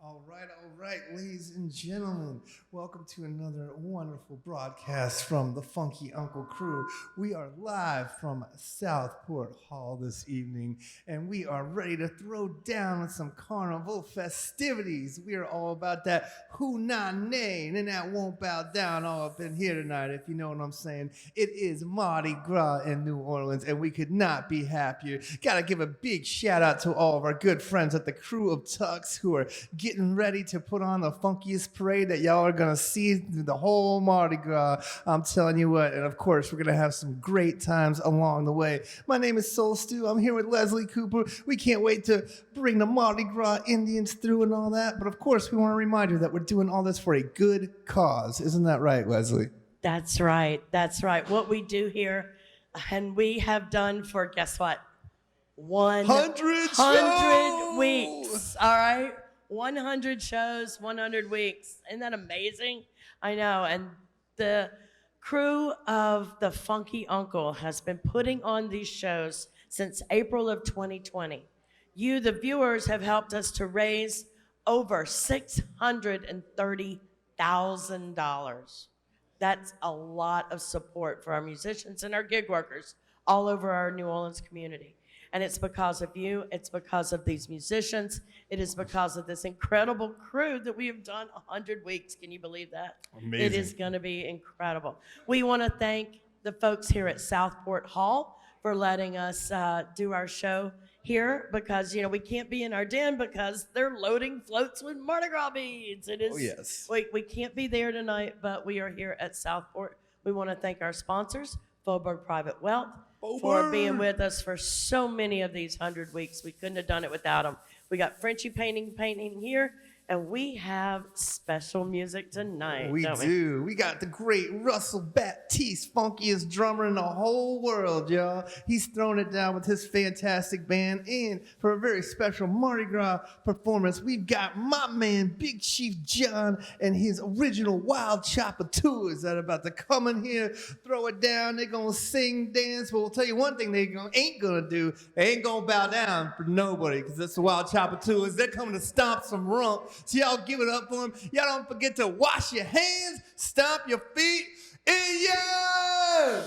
All right, ladies and gentlemen, welcome to another wonderful broadcast from the Funky Uncle crew. We are live from Southport Hall this evening, and we are ready to throw down with some carnival festivities. We are all about that who na nay, and that won't bow down all up in here tonight, if you know what I'm saying. It is Mardi Gras in New Orleans, and we could not be happier. Gotta give a big shout out to all of our good friends at the crew of Tux who are getting ready to put on the funkiest parade that y'all are gonna see through the whole Mardi Gras. I'm telling you what, and of course we're gonna have some great times along the way. My name is Soul Stew. I'm here with Leslie Cooper. We can't wait to bring the Mardi Gras Indians through and all that, but of course we want to remind you that we're doing all this for a good cause. Isn't that right, Leslie? That's right. That's right. What we do here, and we have done for, guess what? 100 weeks. All right? 100 shows, 100 weeks. Isn't that amazing? I know. And the crew of the Funky Uncle has been putting on these shows since April of 2020. You, the viewers, have helped us to raise over $630,000. That's a lot of support for our musicians and our gig workers all over our New Orleans community. And it's because of you, it's because of these musicians, it is because of this incredible crew that we have done 100 weeks. Can you believe that? Amazing. It is gonna be incredible. We wanna thank the folks here at Southport Hall for letting us do our show here, because we can't be in our den because they're loading floats with Mardi Gras beads. It is, oh yes. We can't be there tonight, but we are here at Southport. We wanna thank our sponsors, Faubourg Private Wealth, for being with us for so many of these 100 weeks. We couldn't have done it without them. We got Frenchy Painting here, and we have special music tonight. We do. We got the great Russell Batiste, funkiest drummer in the whole world, y'all. He's throwing it down with his fantastic band. And for a very special Mardi Gras performance, we've got my man, Big Chief John, and his original Wild Tchoupitoulas that are about to come in here, throw it down. They're going to sing, dance. But we'll tell you one thing they ain't going to do. They ain't going to bow down for nobody, because that's the Wild Tchoupitoulas. They're coming to stomp some rump. So y'all give it up for them. Y'all don't forget to wash your hands, stomp your feet, and yeah!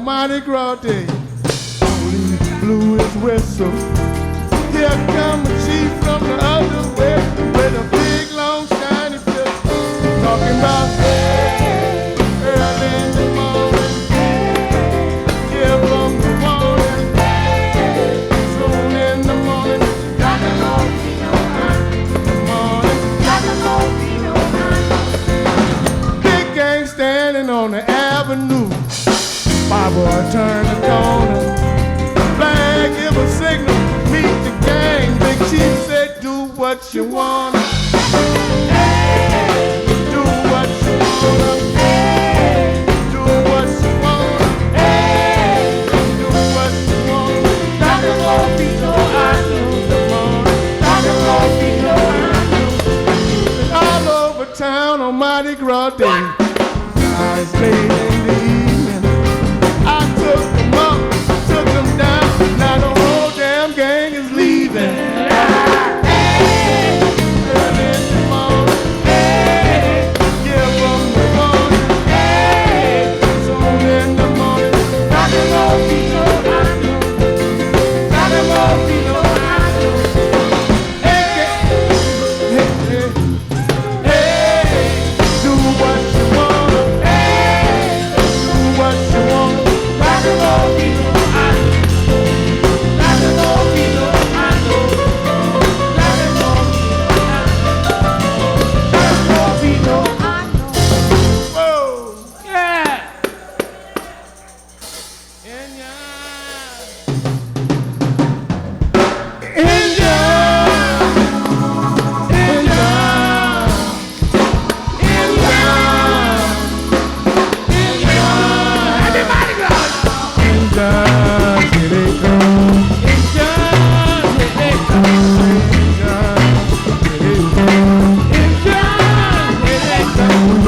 Mardi Gras day, blew his whistle. Here come a chief from the other way, with a big long shiny pistol, talking about hey, early in the morning, here from the morning, soon in the morning, got to go be no morning, got to go be no cowboy turn the corner. Flag give a signal, meet the gang. Big Chief said, do what you wanna. Hey, do what you wanna. Hey, do what you wanna. Hey, do what you wanna. Rock and roll people, I know the morning. Rock and roll people, I know. All over town on Mardi Gras Day. It's late in the evening. I took them up, took them down. Now the whole damn gang is leaving. Hey, early in the morning. Hey, give them the morning. Hey, soon in the morning. Rock and roll people, I know. Rock and roll people, I know. Hey, hey, hey, hey, do what you want. What you want? Rock and roll people, I know. Rock and roll people, I know. Rock and roll people, I know. Whoa, yeah.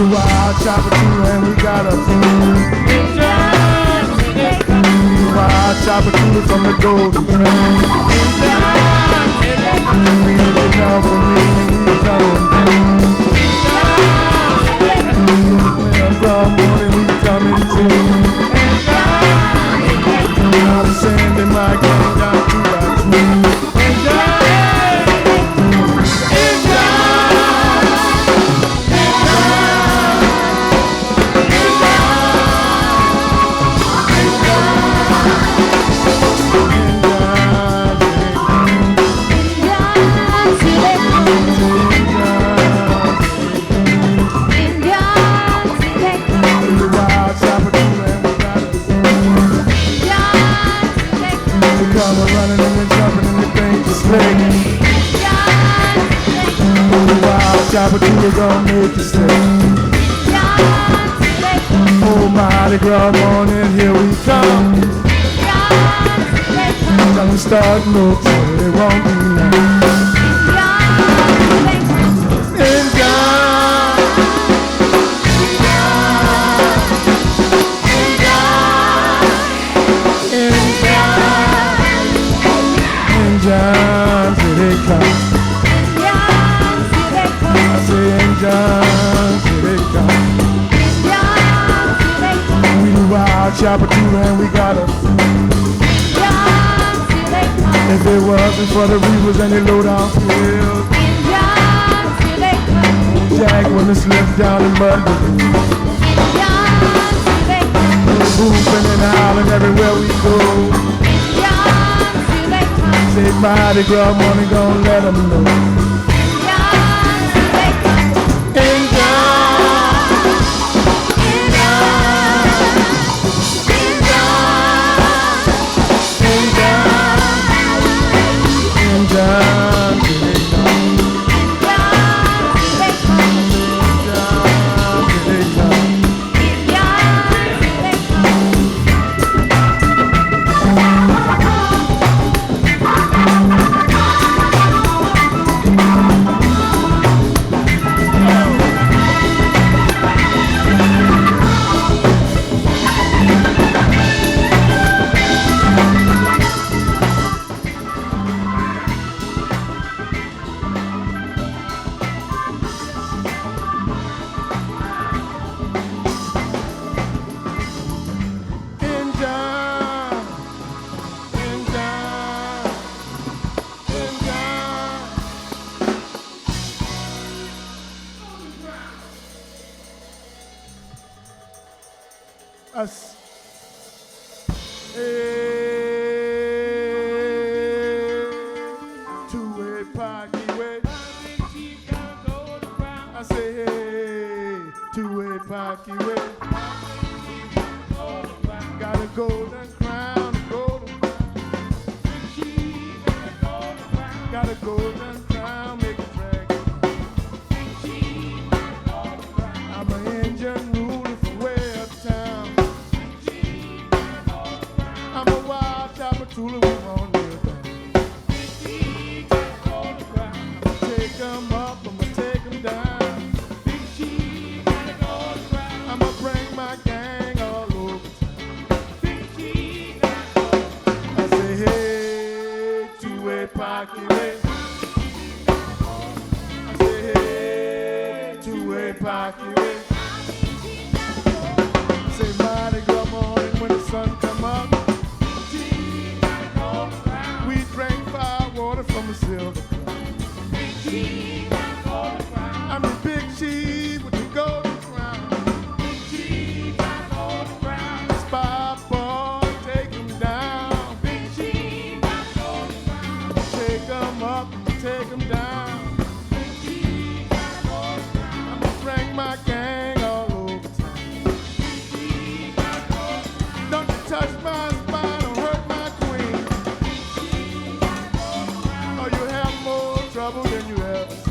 Wild Tchoupitoulas and we got a Wild Tchoupitoulas from the Golden Train. You come for me, you come from morning we coming to. I'm sending my gang down to our tree. Running and jumping and the things are slick. Wild Tchoupitoulas gon' make you sick. Oh, Mardi Gras morning, here we come. Don't start no trouble, it won't be long. In God. John, here they come. I say, in John, here they come. We the Wild Tchoupitoulas and we got a. If it wasn't for the reavers and the low-down pills, Jack wouldn't slip down the mud. Boofing and howling everywhere we go. Say Mardi Gras money gon' let them know. In God, in God, in God, in God, us. Two-way pocket way. I say, hey, two-way pocket way. Gotta golden crown, a golden crown. Big chief got a golden crown. Got a golden crown, make it drag. Big chief got a golden crown. I'm an Indian ruler from way uptown. Big chief got a golden crown. I'm a Wild Tchoupitoulas, we won't kneel down. Big chief got a golden crown. I'ma take 'em up, I'ma take 'em down. Big chief got a golden crown. I'ma bring my gang all over town. Big chief got a golden crown. I say, hey, two-way pocket way. I say, hey, two-way pocket way. I say, Mardi Gras morning when the sun come up. We drank fire water from a silver cup. I'm the big chief with the golden crown. Big chief got a golden crown. Spy boy, take 'em down. Big chief got a golden crown. Take 'em up, take 'em down. Big chief got a golden crown. I'ma bring my gang all over town. Big chief got a golden crown. Don't you touch my spine, don't hurt my queen. Big chief got a golden crown. Or you have more trouble than you ever seen.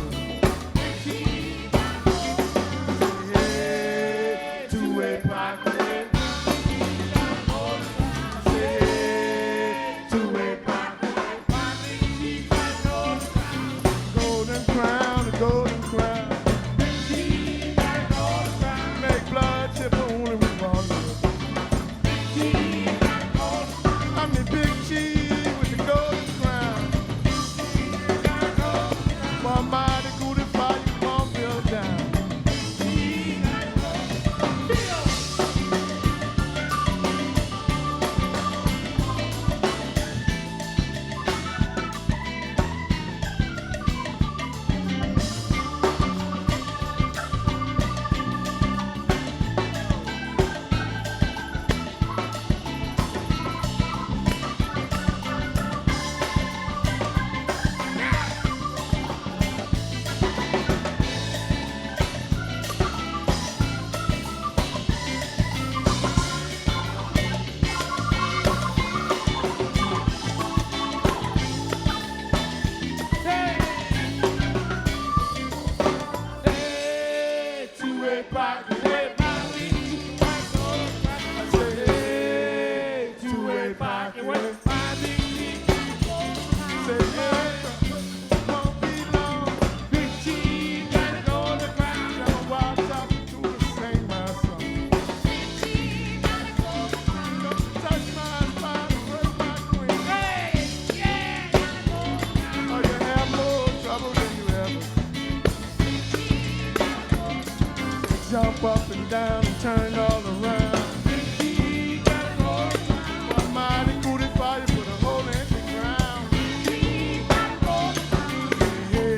Two-way pocket. Two-way pocket. Golden crown, a golden crown. Make blood chipper only we want to. I'm the big chief with the golden crown. One mighty good fire you won't build down. Two-way pocket. I say, hey, two-way pocket. Say, hey, won't be long. Big chief got a golden crown. I'm a Wild Tchoupitoulas, sing my song. Big chief got a golden crown. Don't you touch my spine, hurt my queen. Hey, yeah. Or you have more trouble than you ever. Jump up and down and turn all around. One mighty booty fire put a hole in the ground. Hey,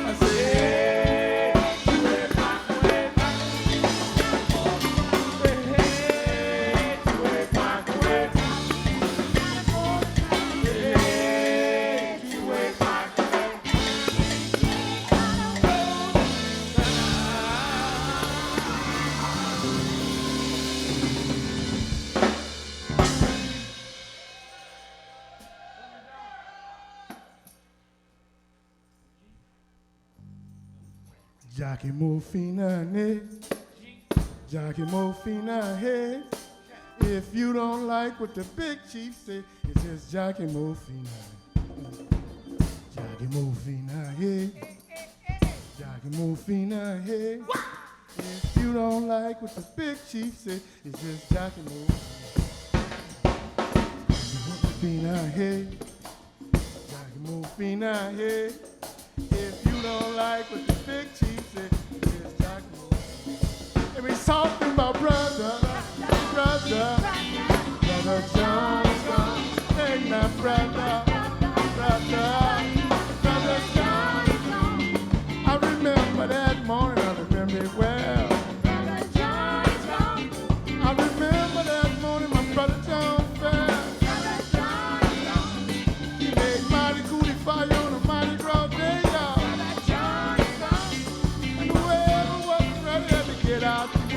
I say, hey, two-way pocket. Hey, two-way pocket. Hey, two-way pocket. Jackie Mofina, Jackie Mofina, hey. If you don't like what the big chief say, it's just Jackie Mofina. Jackie Mofina, hey. Jackie Mofina, hey. If you don't like what the big chief say, it's just Jackie Mofina, hey. Jackie Mofina, hey. If you don't like what the big chief say, it's just Jackie Mofina. Let me talk to my brother Jones. Hey, my brother Jones. I remember that morning, I remember it well. I remember that morning, my brother Jones fell. He made mighty cootie fire on a Mardi Gras day, y'all. And whoever was ready had to get out the way.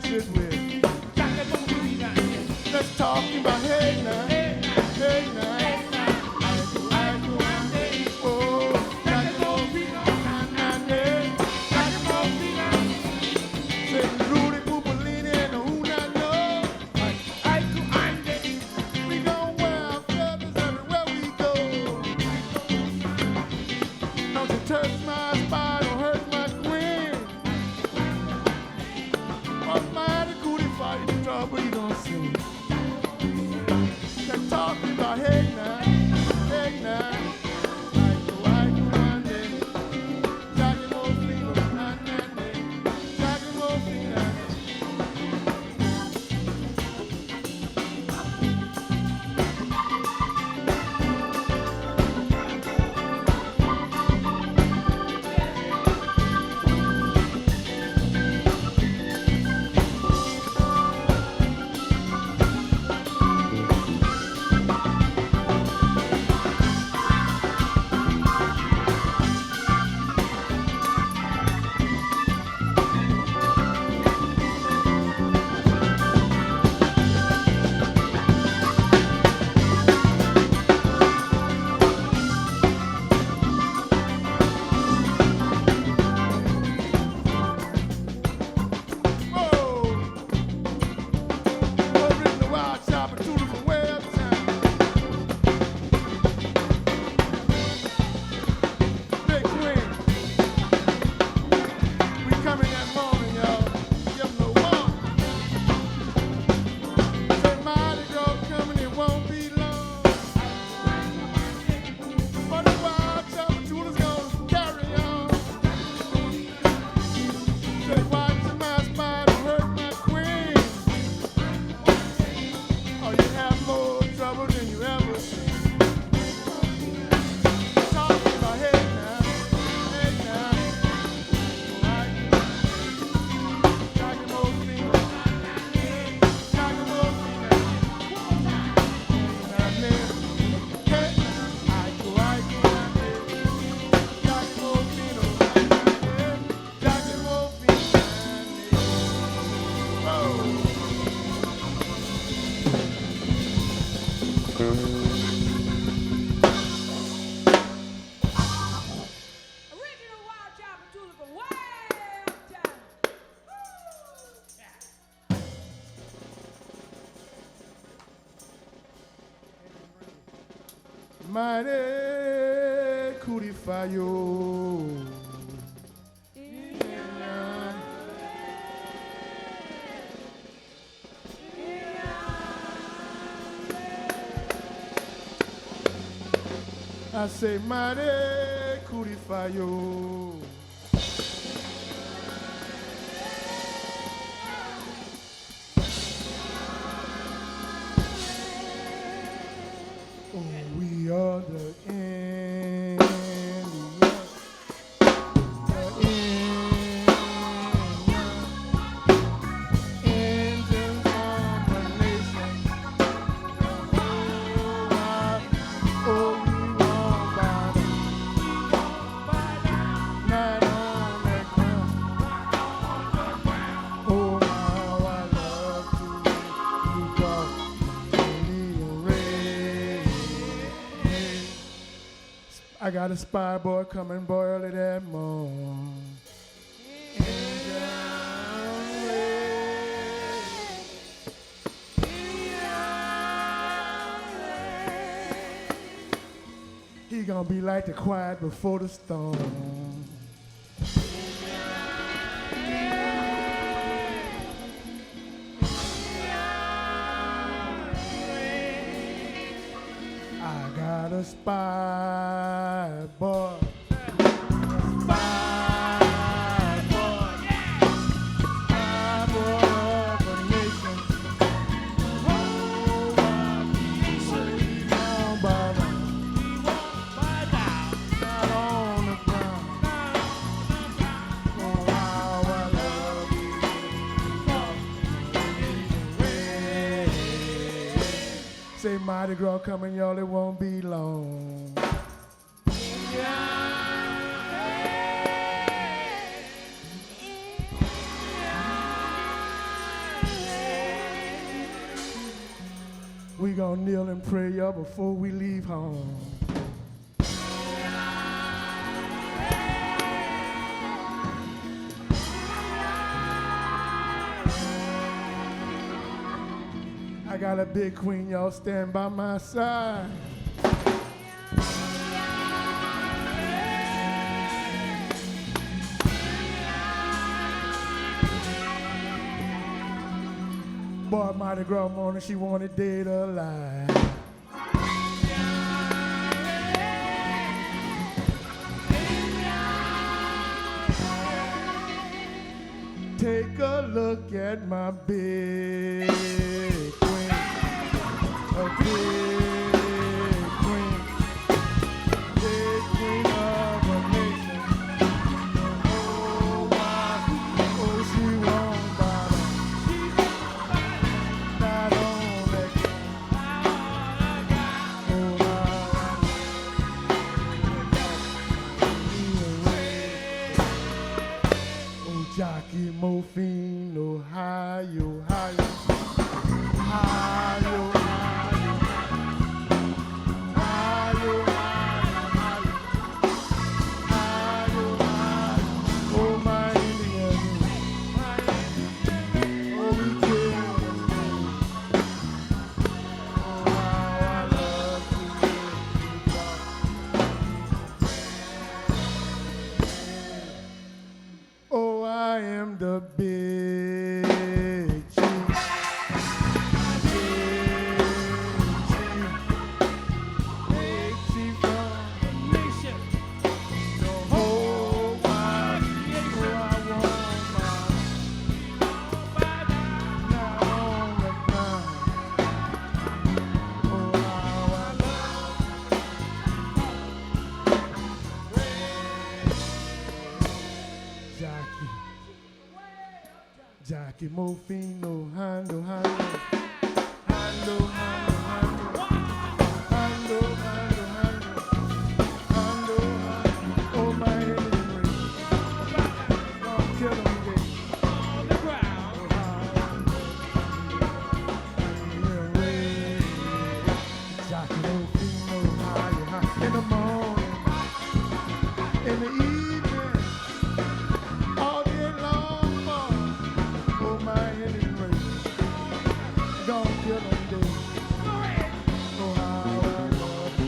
match it with. Let's talk about hey now, hey now. Mighty Curifayo. I say mighty Curifayo. We are the Indians, engines of the nation. Oh, we won't bow down, not on that ground. Oh, how I love to look off Indian red. I got a spy boy coming boy early that morning. He gonna be like the quiet before the storm. I got a spy boy. Spy boy. Spy boy of the nation. Oh, say he won't bow down. Not on the ground. Oh, how I love you. Say Mardi Gras coming, y'all, it won't be long. We gonna kneel and pray up before we leave home. I got a big queen, y'all stand by my side. Boy, Mardi Gras morning, she wanted dead or alive. Take a look at my big queen, a big queen of a nation. Oh, my, oh, she won't bother. Not only, oh, jockey morphine, Ohio, Ohio, Ohio, Ohio, Ohio, oh my Indian, oh we kill, oh how I love to live. Oh, I am the big chief. Big chief of the nation. The whole wide world, I want my not only mine. Oh, how I love Jackie. Jackie Mofino, Hando, Hando, Hando, Hando, Hando, Hando, Hando, Hando, Hando, oh my Henry, don't kill him again. On the ground, Jackie Mofino, high, high, in the morning, in the evening, all day long, oh my Henry, don't kill him again. Oh how I love you,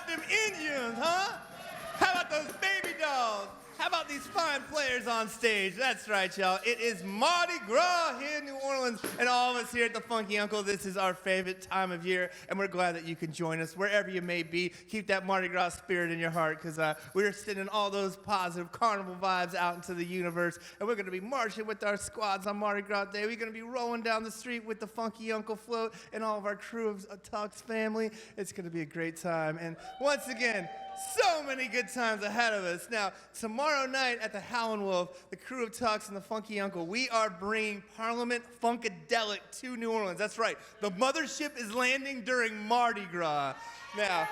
them Indians, huh? How about those baby dolls? How about these fine players on stage? That's right, y'all. It is Mardi Gras here in New Orleans, and all of us here at the Funky Uncle, this is our favorite time of year, and we're glad that you can join us wherever you may be. Keep that Mardi Gras spirit in your heart, because we're sending all those positive carnival vibes out into the universe, and we're going to be marching with our squads on Mardi Gras Day. We're going to be rolling down the street with the Funky Uncle float and all of our crew of Tux family. It's going to be a great time, and once again, so many good times ahead of us. Now, tomorrow night at the Howlin Wolf, the crew of Tux and the Funky Uncle, we are bringing Parliament Funkadelic to New Orleans. That's right. The mothership is landing during Mardi Gras. Now,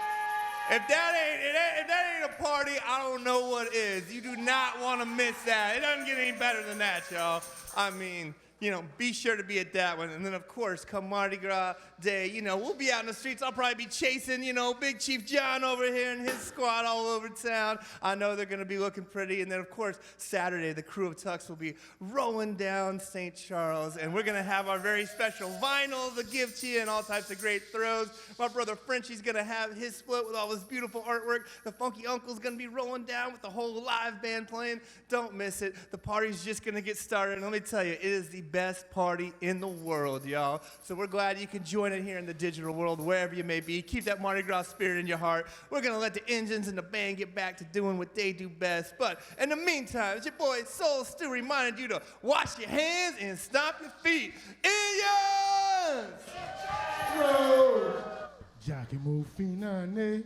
if that ain't a party, I don't know what is. You do not want to miss that. It doesn't get any better than that, y'all. I mean, you know, be sure to be at that one. And then, of course, come Mardi Gras Day, you know, we'll be out in the streets. I'll probably be chasing, you know, Big Chief John over here and his squad all over town. I know they're going to be looking pretty. And then, of course, Saturday, the crew of Tux will be rolling down St. Charles. And we're going to have our very special vinyl to give to you and all types of great throws. My brother Frenchy's going to have his split with all his beautiful artwork. The Funky Uncle's going to be rolling down with the whole live band playing. Don't miss it. The party's just going to get started. And let me tell you, it is the best party in the world, y'all. So we're glad you can join it here in the digital world, wherever you may be. Keep that Mardi Gras spirit in your heart. We're going to let the engines and the band get back to doing what they do best. But in the meantime, it's your boy Soul Stu reminding you to wash your hands and stomp your feet. Indians! Jackie Mofina, ne.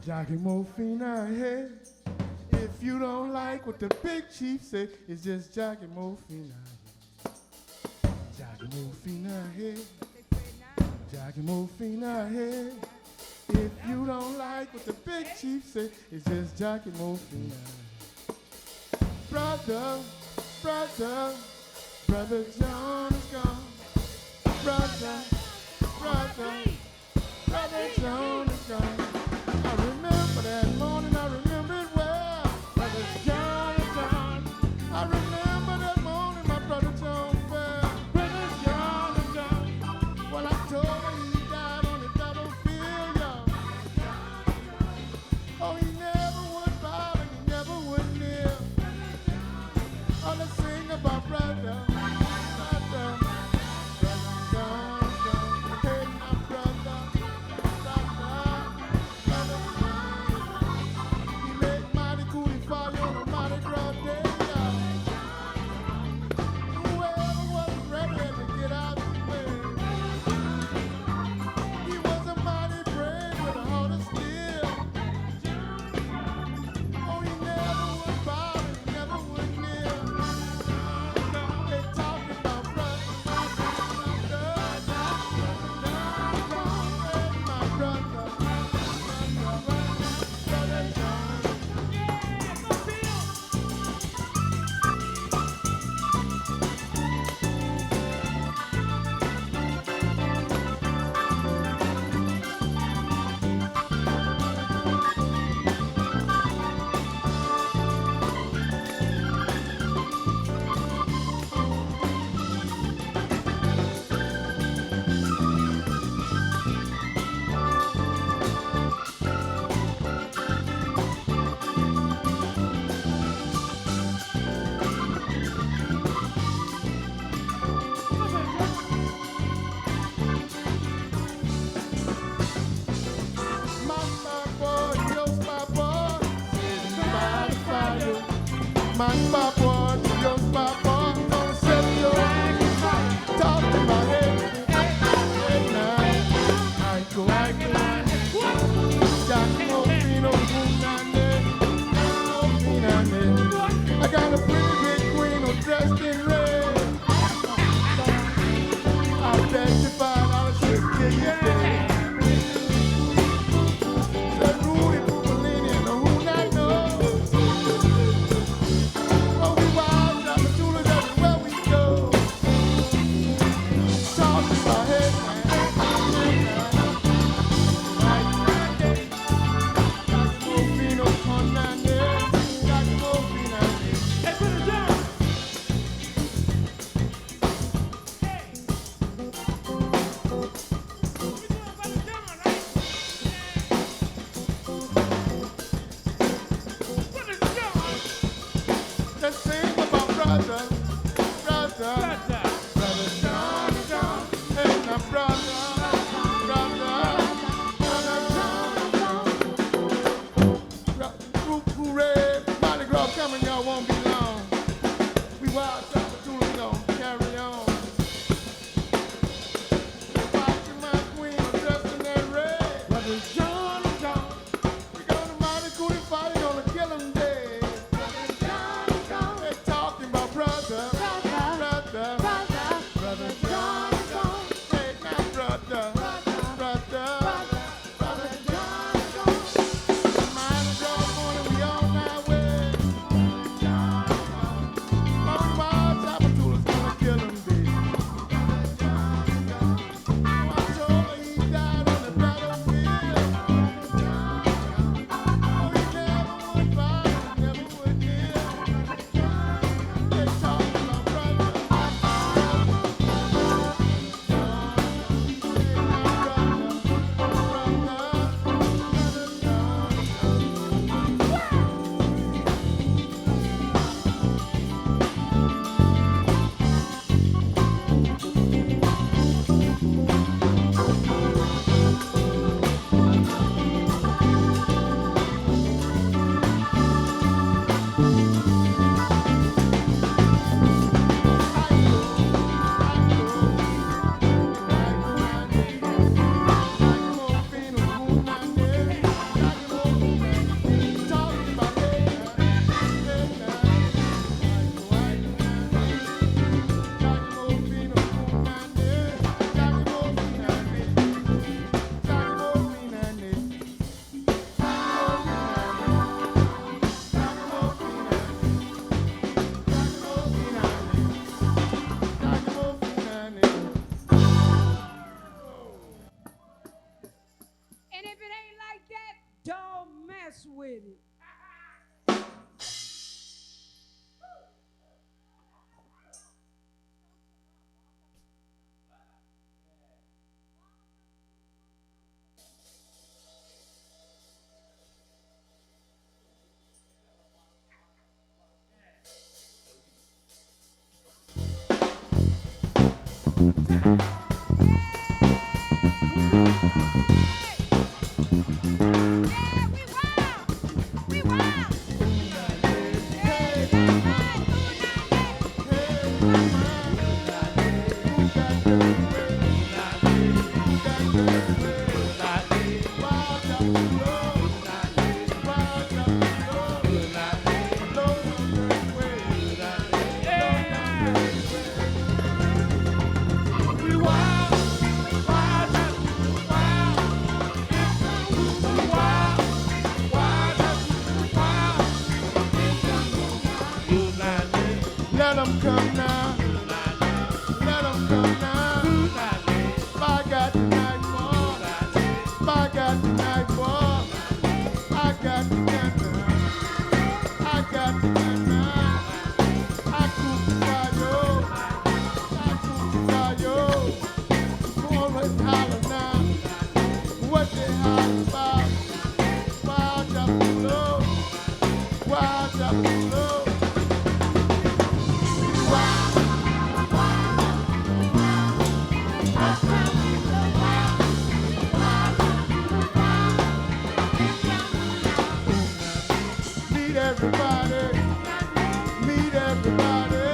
Jackie Mofina, hey. If you don't like what the big chief say, it's just Jackie Mofina. Jackie Mofina, hey. Jackie Mofina, hey. If you don't like what the big chief say, it's just Jackie Mofina. Brother, brother, brother John is gone. Brother, brother, brother John is gone. I remember that morning, I remember it well. Brother John is gone. I remember that morning, my brother John fell. Brother John is gone. Well, I told him he died on the battlefield, y'all. Oh, he never would bow and he never would kneel. Oh, let's sing about brother, brother, brother John is gone. Hey, my brother, brother, brother John. He made mighty coolie fire on a Mardi Gras day, y'all. Whoever was ready to get out the way. He was a mighty brave with a heart of steel. Oh, he never would bow and he never would kneel. They talking about brother, brother, my brother, brother John. My papa, your papa, gonna set your talking about hey now, I go, Jackie Mofino, I got a pretty big queen who's dressed in red. I bet you $5 she'll kill you dead. Said Rudy Pupalini and who not know. Oh, Let 'em come now. Let 'em come now. I got the night for. I got the night for. I got the night now. I got the night now. I cook the fire. I cook the fire. Come on and holler now. What they holler about? Wild Tchoupitoulas. Wild Tchoupitoulas. Everybody, meet everybody.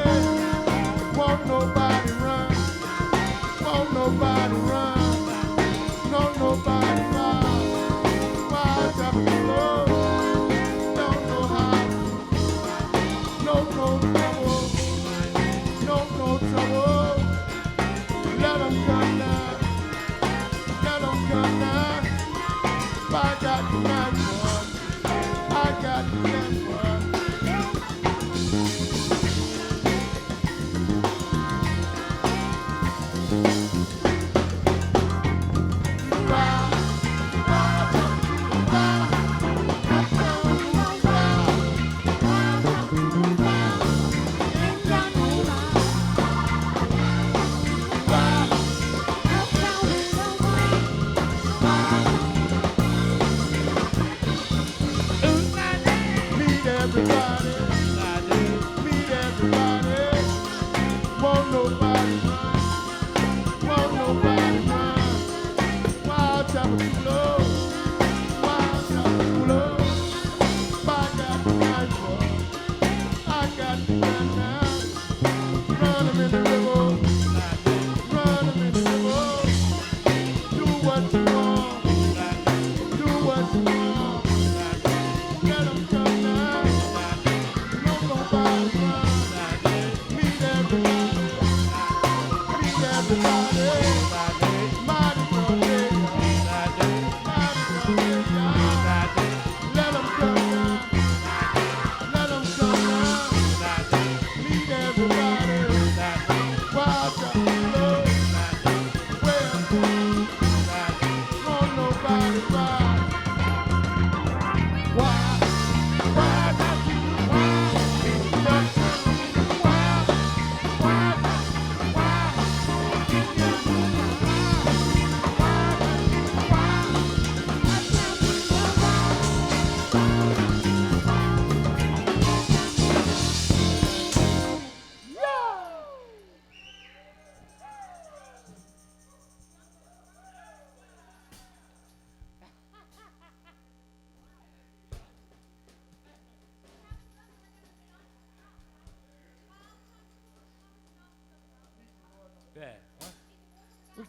Won't nobody run, won't nobody run, no nobody run. Wild Tchoupitoulas, don't know how, no trouble, no trouble. Let 'em come now, let 'em come now. I got the night for, I got the night for.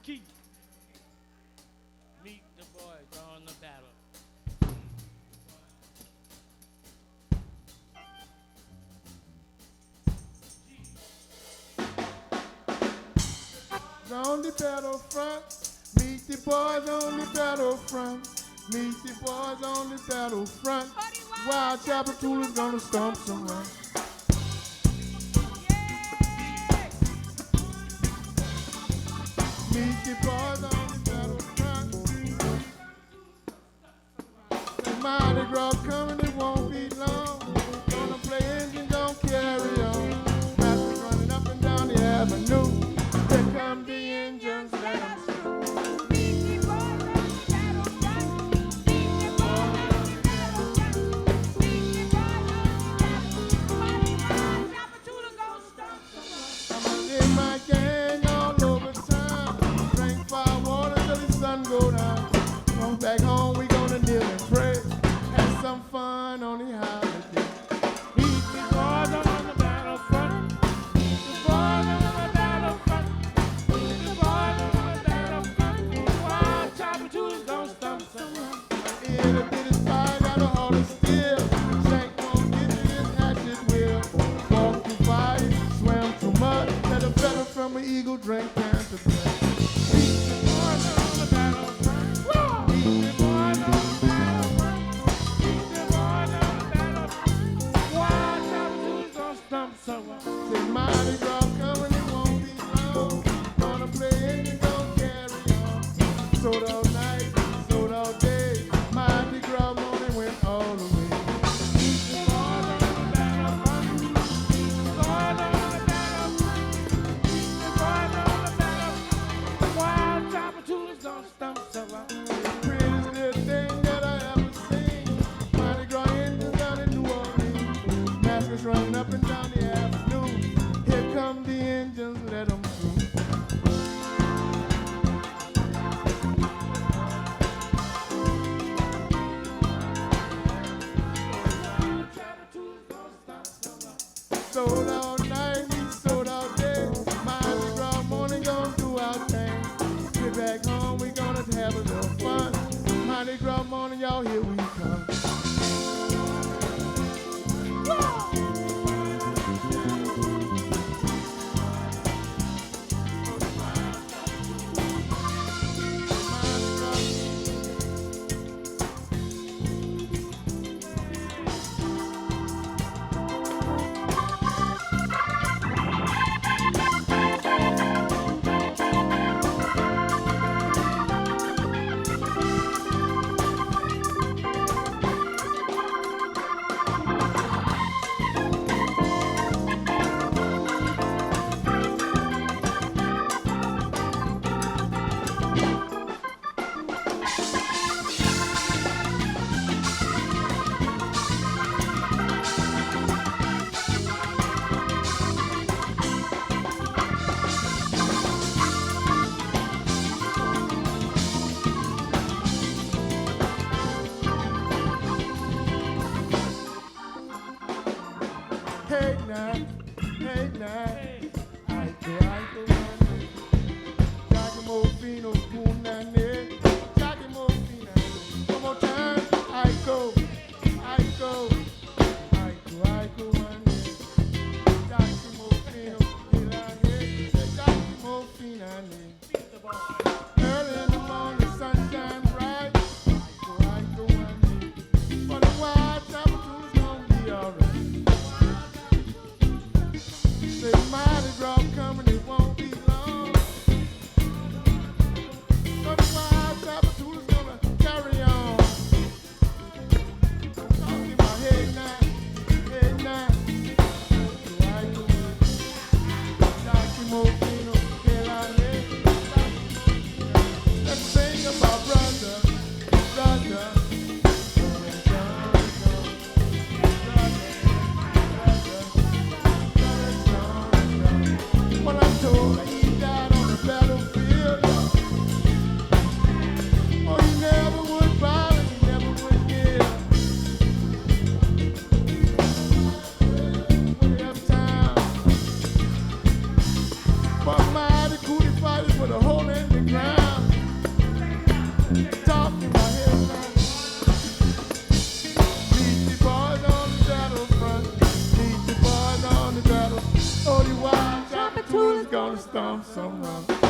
Keep meet the boys on the battle. On the battlefront, meet the boys on the battlefront. Meet the boys on the battlefront. Wild Tchoupitoulas gonna stomp someone. Meet the boys on the battlefront. The Mardi Gras coming, it won't be long. Gonna play engine, don't carry on. Master running up and down the avenue. Here come the engines, let 'em shoot. Meet the boys on the battlefront. Meet the boys on the battlefront. Meet the boys on the battlefront. Wild Tchoupitoulas gonna stomp someone. I'm in my gang all over. sold all night, sold all day. Mardi Gras morning went all the way. Wild Tchoupitoulas gonna stump so up. Prettiest little thing that I ever seen. Mardi Gras engines down in New Orleans. Maskers running up and down the avenue. Here come the engines, let them through. Sold all night, we sold all day. Mardi Gras morning, gonna do our thing. Get back home, we gonna have a little fun. Mardi Gras morning, y'all, here we come. Hey now, I go, Giacomo Fino, Punane, Giacomo Fino. One more time, I go, Giacomo Fino, Giacomo Finane. Early in the morning, sunshine bright, I go, for the Wild Tchoupitoulas gonna be alright. Say Mardi Gras coming, it won't be long. So the Wild Tchoupitoulas gonna carry on. Talking about hey now, Giacomo Fino, let's sing about brother. Well, I'm told he died on the battlefield. Oh, he never would bother, he never would give. When he have time. But mighty cootie fighters with a hole in the ground. Talking about his time. Meet the boys on the battlefront. Meet the boys on the battle. Oh, the Wild Tchoupitoulas gonna stomp some run. Boys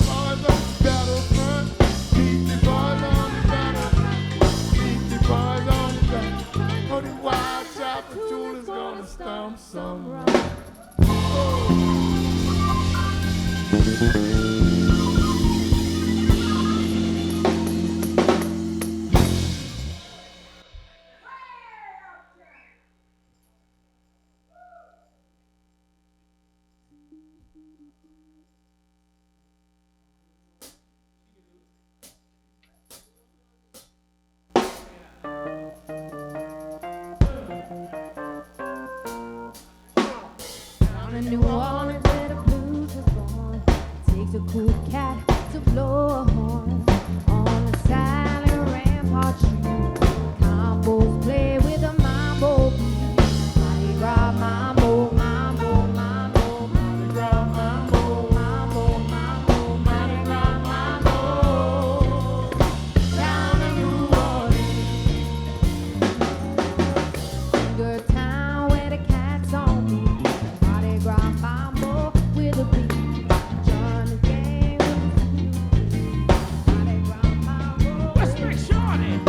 on the battlefront. Meet the boys on the battlefront. Meet the boys on the battle. Oh, the Wild Tchoupitoulas gonna stomp some run. Down in New Orleans where the blues was born, it takes a cool cat to blow a horn. On the silent rampart street, combos play with a mambo beat. Mardi Gras mambo, mambo, mambo, Mardi Gras mambo, mambo, mambo, Mardi Gras mambo. Down in New Orleans, finger town where the cats on beat. Mardi Gras mambo with a beat. Join the gang with the Mardi Gras mambo. Let's make sure then.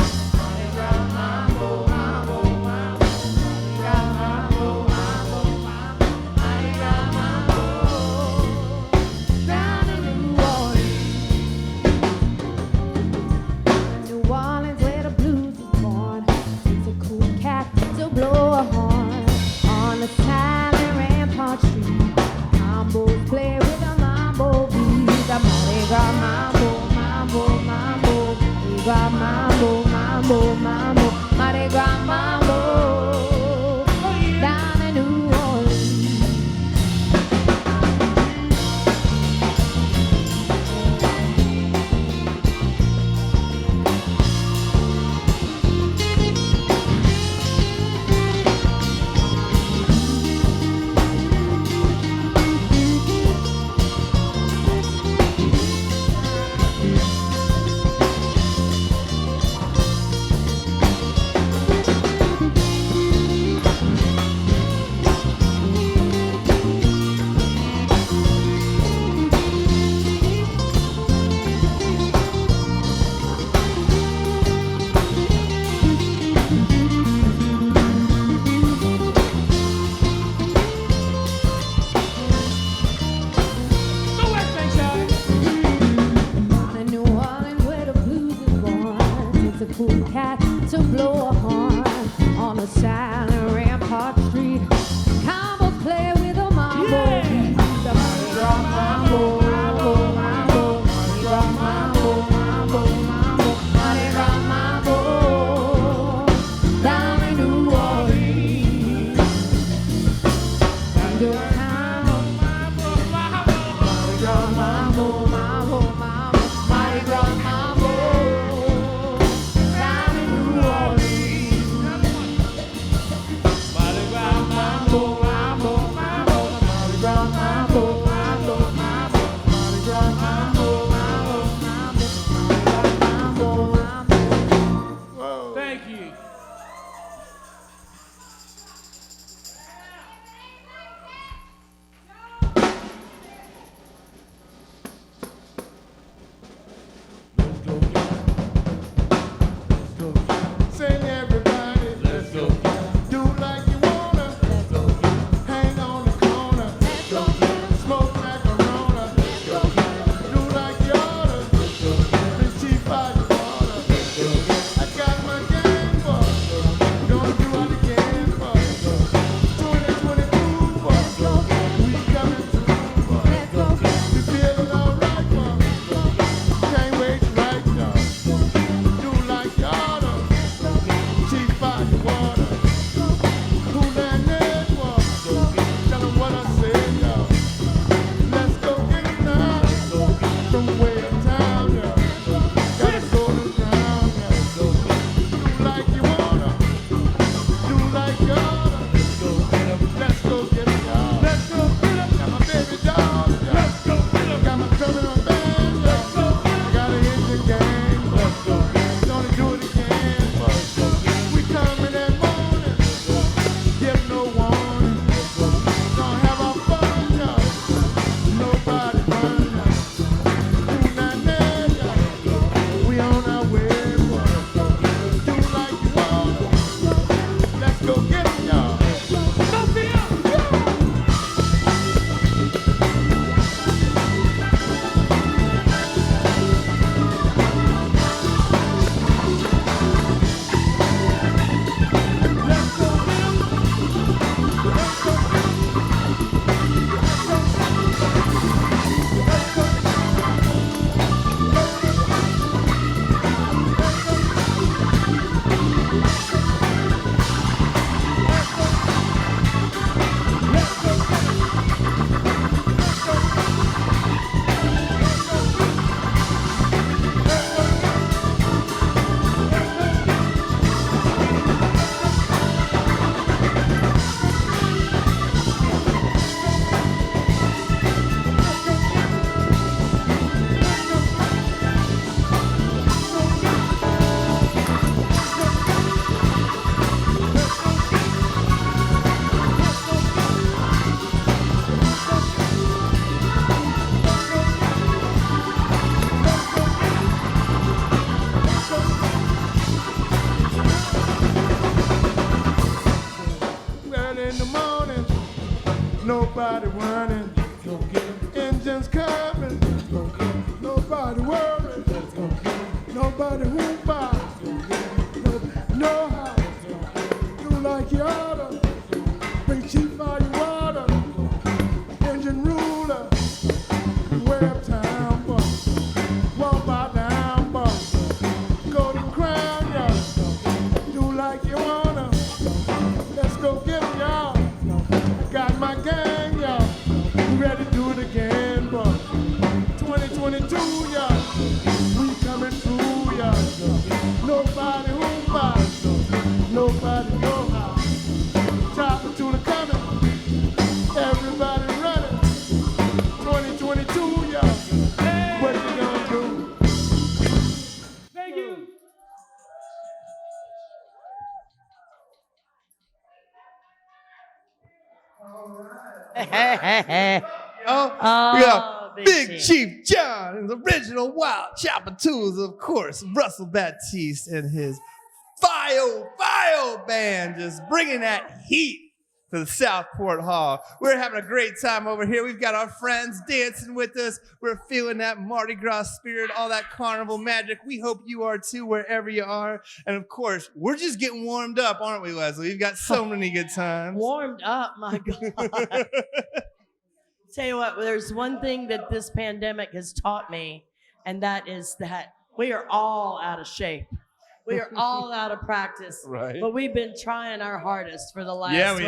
mambo, mambo, Mardi Gras mambo, down in New Orleans. In New Orleans where the blues is born, takes a cool cat to blow a horn on a silent rampart street. Combos play with a mambo beat. The Mardi Gras mambo, mambo, mambo, Mardi Gras mambo, mambo, mambo, Mardi Gras mambo, down in New Orleans. Good time. Mardi Gras mambo, mambo, mambo, Mardi Gras mambo, down in New Orleans. Mardi Gras mambo, mambo, mambo, Mardi Gras mambo, mambo, mambo, Mardi Gras mambo, mambo, mambo, Mardi Gras mambo, mambo. Thank you. Sing everybody. Let's go. Do like you wanna. Let's go, Hang on the corner. let's go, Smoke macarona. Do like you oughta. Be cheap out the water. I got my game for. Gonna do it again for. 2022 for. We coming through for. let's go, You feeling alright for. Can't wait to write y'all. Do like you oughta. Cheap out the water. Who that network? Tell 'em what I said, y'all. Let's go get it now. From way uptown, yeah. Gotta go to ground, yeah. Do like you wanna. Do like you oughta. Let's go get it, y'all. Let's go get it. Got my baby dog, yeah. Let's go get it. Got my criminal band, yeah. Got a engine gang, let's go. Gonna do it again, but we come in that morning. Give no warning. Gonna have our fun, yeah. Nobody running. Do not let, yeah. We on our way, boy. Do like you wanna. Let's go get it, y'all. Early in the morning, nobody running. Engines coming, nobody worried. Nobody who buy, know how. Do like you oughta. Bring cheap out your water. Engine ruler, way uptown, boy. Walk by down, boy. Golden crown, yeah. 2022, y'all. We coming through, y'all. Nobody home by, nobody know how. Tchoupitoulas coming, everybody running. 2022, y'all. What you gonna do? Thank you. We got Big Chief. Chief John and the original Wild Tchoupitoulas, of course. Russell Batiste and his Fio band just bringing that heat to the Southport Hall. We're having a great time over here. We've got our friends dancing with us. We're feeling that Mardi Gras spirit, all that carnival magic. We hope you are too, wherever you are. And of course, we're just getting warmed up, aren't we, Leslie? We've got so many good times. Warmed up, my God. Tell you what, there's one thing that this pandemic has taught me, and that is that we are all out of shape. We are all out of practice. Right. But we've been trying our hardest for the last week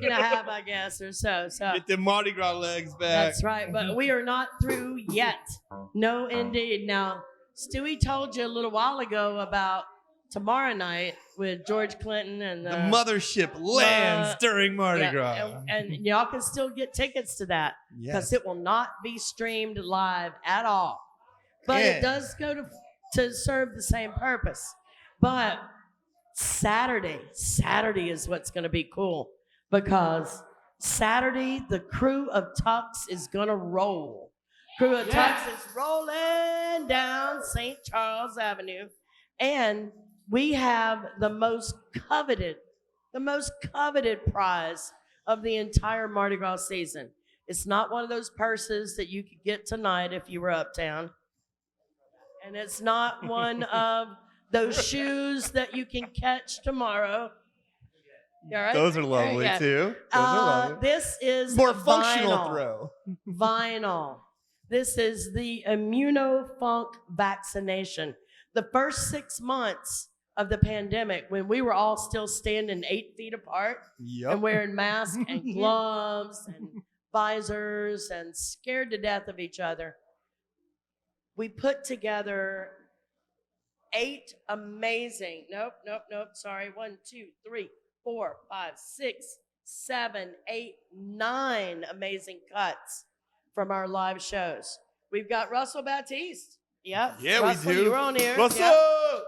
and a half, I guess, or so. Get the Mardi Gras legs back. That's right. But we are not through yet. No, indeed. Now, Stewie told you a little while ago about tomorrow night with George Clinton and the mothership lands during Mardi Gras. And y'all can still get tickets to that because it will not be streamed live at all. But it does go to serve the same purpose. But Saturday is what's going to be cool because Saturday, the crew of Tux is going to roll. Crew of Tux is rolling down St. Charles Avenue. And we have the most coveted prize of the entire Mardi Gras season. It's not one of those purses that you could get tonight if you were uptown. And it's not one of those shoes that you can catch tomorrow. You all right? Those are lovely too. Those are lovely. This is more vinyl. functional throw. Vinyl. This is the immunofunk vaccination. The first 6 months of the pandemic, when we were all still standing 8 feet apart and wearing masks and gloves and visors and scared to death of each other, we put together 8 amazing, 1, 2, 3, 4, 5, 6, 7, 8, 9 amazing cuts from our live shows. We've got Russell Batiste. Yep. Yeah, Russell, we do. You're on here. Russell! Yep.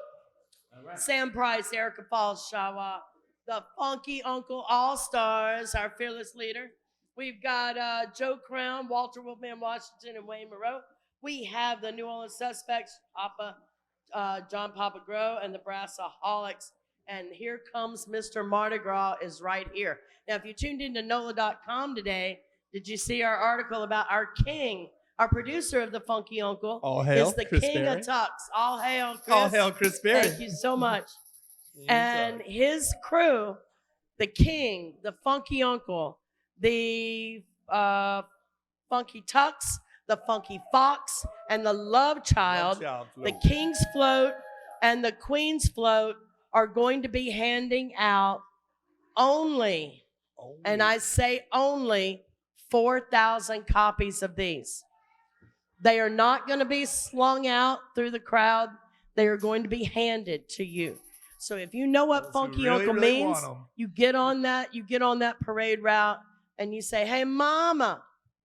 Sam Price, Erica Falls, Shawa. The Funky Uncle All-Stars, our fearless leader. We've got Joe Crown, Walter Wolfman Washington, and Wayne Moreau. We have the New Orleans Suspects, John Papa Grow, and the Brassaholics. And here comes Mr. Mardi Gras is right here. Now, if you tuned into NOLA.com today, did you see our article about our king, our producer of the Funky Uncle? All hail, is the Chris king Berry. of Tux. All hail, Chris. All hail, Chris Berry. Thank you so much. And his crew, the king, the Funky Uncle, the Funky Tux, the Funky Fox, and the Love Child, the King's Float, and the Queen's Float are going to be handing out only, and I say only, 4,000 copies of these. They are not going to be slung out through the crowd. They are going to be handed to you. So if you know what Funky Uncle means, you get on that parade route and you say, "Hey, Mama,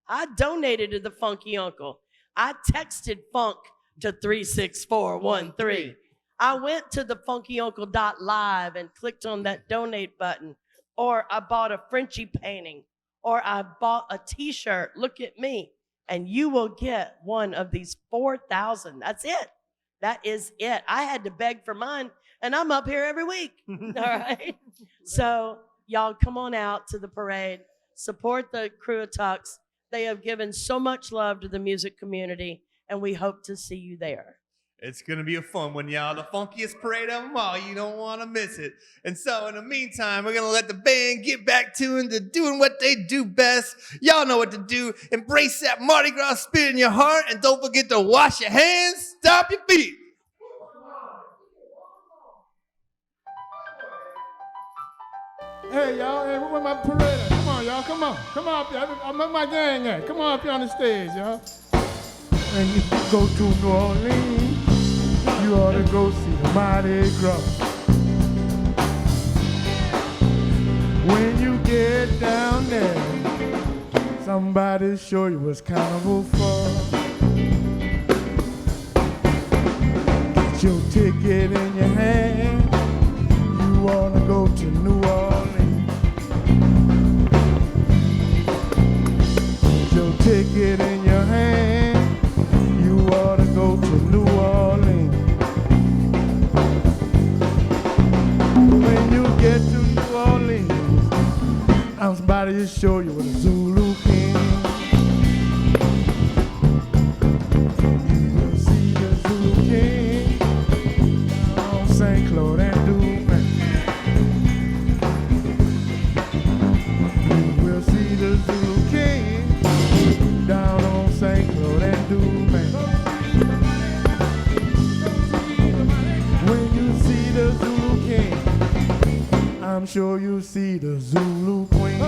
I donated to the Funky Uncle. I texted funk to 36413. I went to the FunkyUncle.Live and clicked on that donate button. Or I bought a Frenchy painting. Or I bought a t-shirt. Look at me." And you will get one of these 4,000. That's it. That is it. I had to beg for mine, and I'm up here every week. All right? So y'all come on out to the parade. Support the crew of Tux. They have given so much love to the music community, and we hope to see you there. It's going to be a fun one, y'all. The funkiest parade of them all. You don't want to miss it. And so in the meantime, we're going to let the band get back to doing what they do best. Y'all know what to do. Embrace that Mardi Gras spirit in your heart. And don't forget to wash your hands, stomp your feet. Hey, y'all. Hey, where my parade at? Come on, y'all. Come on. Come on up here. I'm with my gang at. Come on up here on the stage, y'all. And if you go to New Orleans, you ought to go see the Mardi Gras. When you get down there, somebody show you what's carnival for. Get your ticket in your hand, you ought to go to New Orleans. Get your ticket in your hand, you ought to go to New Orleans. When you get to New Orleans, I'm about to show you what a Zulu king. You will see the Zulu king on St. Claude and Dumas. You will see the Zulu king down on St. Claude and Dumas. When you see the Zulu king, I'm sure you see the Zulu queen.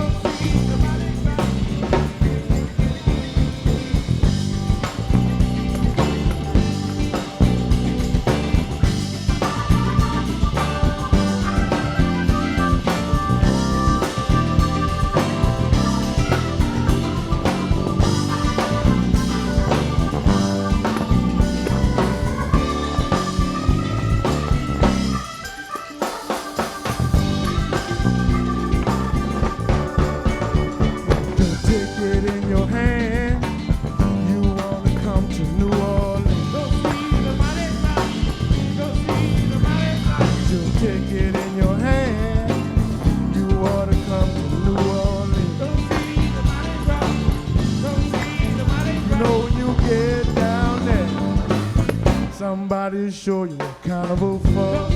Somebody show you what carnival for.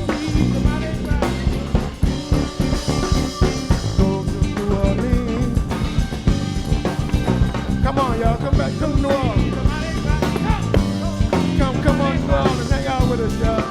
Go to New Orleans. Come on, y'all, come back, come to New Orleans. Come on, New Orleans, hang out with us, y'all.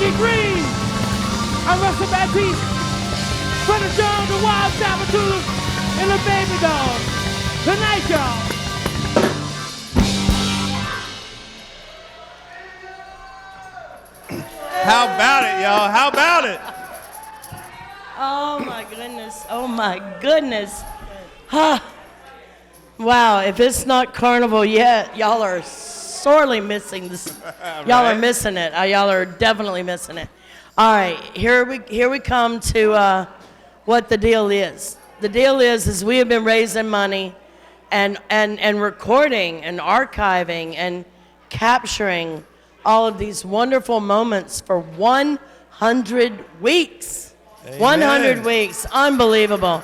Ricky Green. I'm Russell Batiste. Brother John, the Wild Tchoupitoulas, and the Baby Dog. Good night, y'all. How about it, y'all? How about it? Oh my goodness. Oh my goodness. Huh. Wow, if it's not carnival yet, y'all are sorely missing this. Y'all are missing it. Y'all are definitely missing it. All right, here we come to what the deal is. The deal is we have been raising money and recording and archiving and capturing all of these wonderful moments for 100 weeks. Amen. 100 weeks, unbelievable.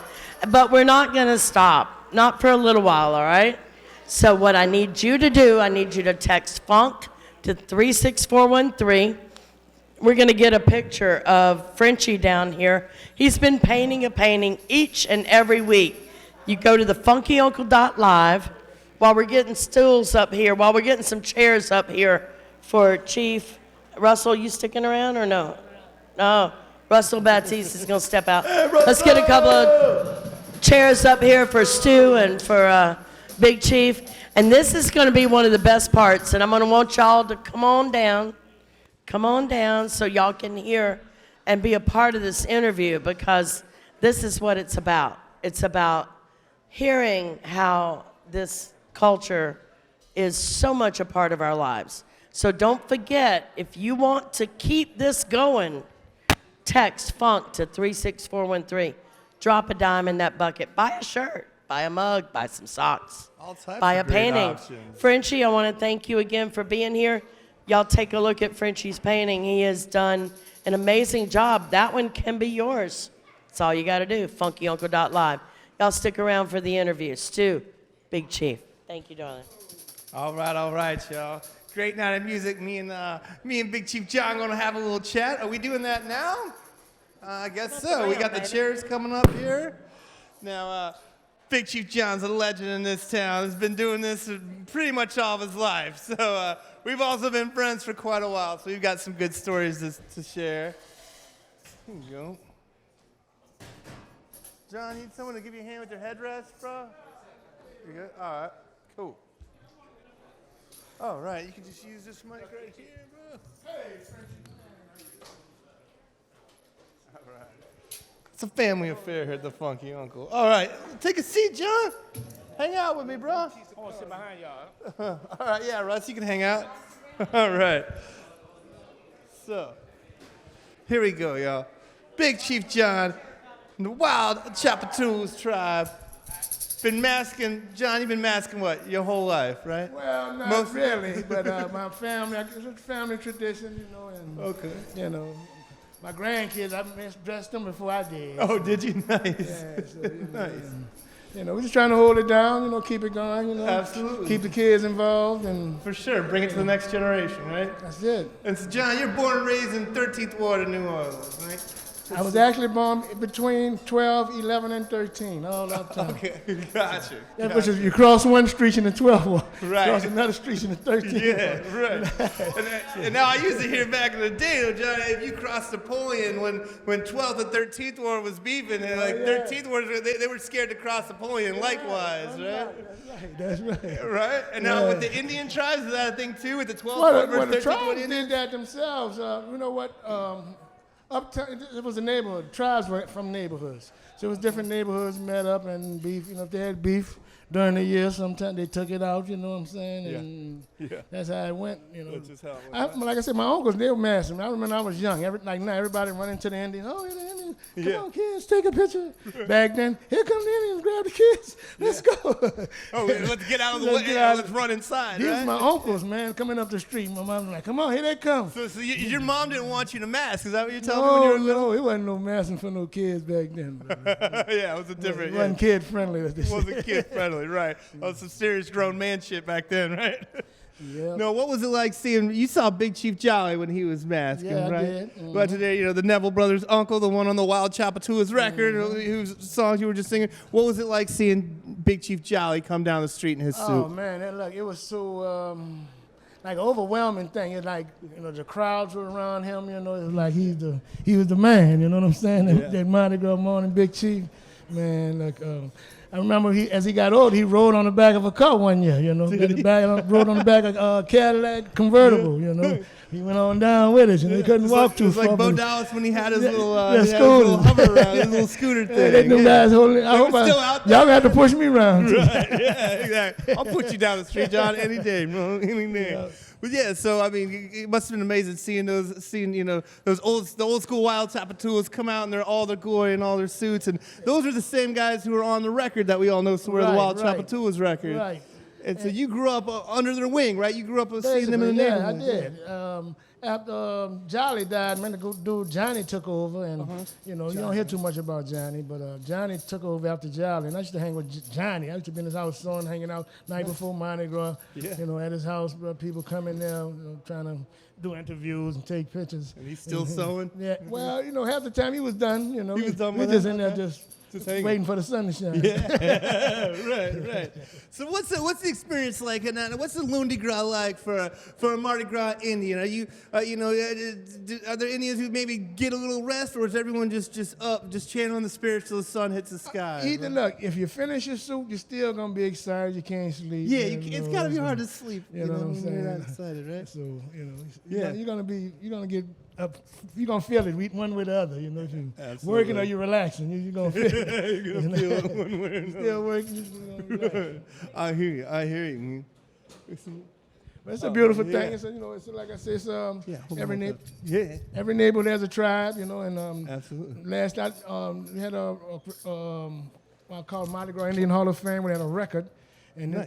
But we're not gonna stop, not for a little while, all right? So what I need you to do, I need you to text FUNK to 36413. We're gonna get a picture of Frenchy down here. He's been painting a painting each and every week. You go to the FunkyUncle.Live while we're getting stools up here, while we're getting some chairs up here for Chief. Russell, you sticking around or no? No. Russell Batiste is going to step out. Let's get a couple of chairs up here for Stu and for Big Chief. And this is going to be one of the best parts. And I'm going to want y'all to come on down so y'all can hear and be a part of this interview, because this is what it's about. It's about hearing how this culture is so much a part of our lives. So don't forget, if you want to keep this going, text FUNK to 36413. Drop a dime in that bucket. Buy a shirt, buy a mug, buy some socks, All types buy a of great painting. options. Frenchie, I want to thank you again for being here. Y'all take a look at Frenchie's painting. He has done an amazing job. That one can be yours. That's all you got to do, FunkyUncle.Live. Y'all stick around for the interview. Stu, Big Chief. Thank you, darling. All right, y'all. Great night of music. Me and Big Chief John gonna have a little chat. Are we doing that now? I guess so. We got the chairs coming up here. Now, Big Chief John's a legend in this town. He's been doing this pretty much all of his life. So we've also been friends for quite a while. So we've got some good stories to share. Here you go. John, need someone to give you a hand with your headrest, bro? You good? All right. Cool. All right, you can just use this mic right here, bro. Hey, all right. It's a family affair here at the Funky Uncle. All right, take a seat, John. Hang out with me, bro. I want to sit behind y'all. All right, yeah, Russ, you can hang out. All right. So, here we go, y'all. Big Chief John, the Wild Tchoupitoulas tribe. Been masking, John, you've been masking what, your whole life, right? Well, not really, but my family, it's a family tradition, you know, and, Okay. you know, my grandkids, I dressed them before I did. Oh, did you? Nice. Yeah, so, you know, Nice. you know, we're just trying to hold it down, you know, keep it going, you know. Absolutely. Keep the kids involved, and For sure, bring it to the next generation, right? that's it. And so, John, you're born and raised in 13th Ward of New Orleans, right? I was actually born between 12, 11, and 13, all that time. Okay, gotcha. Yeah, which is, you cross one street in the 12th one, Right. cross another street in the 13th Yeah, one. right. And now I used to hear back in the day, though, John, if you crossed Napoleon when 12th and 13th Ward was beefing, and like 13th Ward, they were scared to cross Napoleon likewise, right? That's right. Right? And now with the Indian tribes, is that a thing too, with the 12th Well, Ward the versus 13th Ward tribes Indians? did that themselves. You know what? Uptown, it was a neighborhood. Tribes were from neighborhoods. So it was different neighborhoods met up and beef. You know, if they had beef during the year, sometimes they took it out, you know what I'm saying? And Yeah. that's how it went, you know. That's just how it went. Like I said, my uncles, they were massive. I remember I was young. Like now, everybody running to the Indians. Oh, yeah, the Indians. Come on, kids, take a picture. Back then, here come the Indians, grab the kids. Let's go. Oh, let's get out of the Let's way. get out. Let's run inside, These right? my uncles, man, coming up the street. My mom was like, come on, here they come. So your mom didn't want you to mask. Is that what you're telling me when you were little? No, it wasn't no masking for no kids back then. Yeah, it was a different. It wasn't kid friendly. It wasn't kid friendly, right? That was some serious grown man shit back then, right? Yeah. No, what was it like seeing? You saw Big Chief Jolly when he was masking, Yeah, I right? did. But today, the Neville Brothers' uncle, the one on the Wild Tchoupitoulas record, whose songs you were just singing. What was it like seeing Big Chief Jolly come down the street in his Oh suit? man, look, it was so. like overwhelming thing. It's like, you know, the crowds were around him, you know, it was like he was the man, you know what I'm saying? That Mardi Gras morning, Big Chief, man, like, I remember as he got old, he rode on the back of a car one year, you know, rode on the back of a Cadillac convertible, you know. He went on down with us, and he couldn't walk too far. It was like Bo Dallas when he had his little hover around, his little scooter thing. They knew guys holding. I hope y'all have to push me around. Right, yeah, exactly. I'll put you down the street, John, any day, bro, any day. Yeah. But yeah, so I mean, it must have been amazing seeing the old school Wild Tchoupitoulas come out in all their glory and all their suits, and those are the same guys who are on the record that we all know somewhere, the Wild Tchoupitoulas record. Right. And so you grew up under their wing, right? You grew up seeing them in the neighborhood. Yeah, I did. After Jolly died, man, the dude Johnny took over, and you know, you don't hear too much about Johnny, but Johnny took over after Jolly, and I used to hang with Johnny. I used to be in his house, hanging out night before Mardi Gras, you know, at his house, people coming there, you know, trying to do interviews and take pictures. And he's still sewing? Yeah, well, you know, half the time he was done, you know. He was done with just in there just waiting for the sun to shine. Yeah, right. So what's the experience like, and what's the Lundi Gras like for a Mardi Gras Indian? Are you are there Indians who maybe get a little rest, or is everyone just up, just channeling the spirits till the sun hits the sky? Either look, if you finish your suit, you're still gonna be excited. You can't sleep. Yeah, it's gotta be hard to sleep. You know what I'm saying? You're not excited, right? So you're gonna get up. You're gonna feel it one way or the other. You know, if you're working or you're relaxing, you're gonna feel it. You're gonna feel it one way or another. Still working. I hear you. But it's a beautiful thing. It's it's like I said, it's every neighborhood has a tribe, you know, and absolutely. Last night we had a called Mardi Gras Indian Hall of Fame. We had a record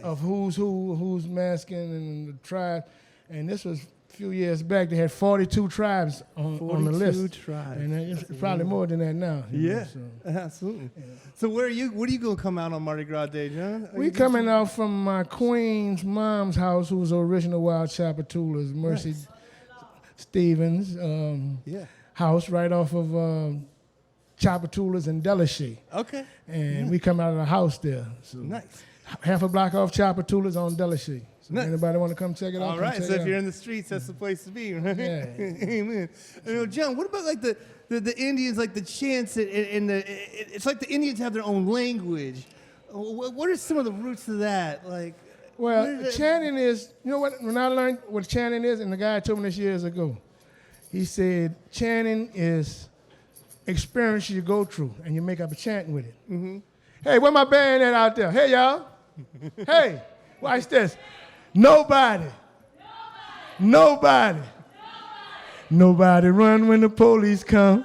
of who's who, who's masking and the tribe, and this was a few years back. They had 42 tribes on the list. 42 tribes. And it's probably more than that now. Yeah, absolutely. Yeah. So what are you going to come out on Mardi Gras Day, John? We coming out from my queen's mom's house, who was the original Wild Tchoupitoulas, Mercy Stevens' house right off of Tchoupitoulas and Delachey. Okay. And we come out of the house there. So nice. Half a block off Tchoupitoulas on Delachey. So anybody want to come check it out? All right, so if you're in the streets, that's the place to be, right? Yeah. Amen. You know, John, what about like the Indians, like the chants, it's like the Indians have their own language. What are some of the roots of that? Like, well, chanting is, you know what, when I learned what chanting is, and the guy told me this years ago, he said, chanting is experience you go through, and you make up a chant with it. Mm-hmm. Hey, where my band at out there? Hey, y'all. Hey, watch this. Nobody run when the police come.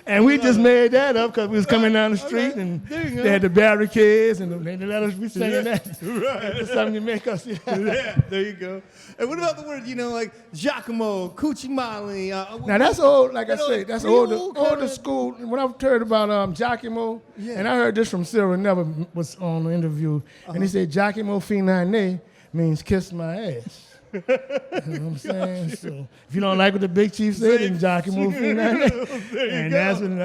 And we just made that up because we was coming down the street and they had the barricades and they let us be singing that. Right. That's something you make us. Yeah, there you go. And what about the word, like Giacomo, Cucimali? Now that's old, like I say, that's older school. When I've heard about Giacomo, and I heard this from Cyril, never was on the interview, and he said Giacomo Finane means kiss my ass. You know what I'm saying? So if you don't like what the Big Chief said, then Giacomo Finane. And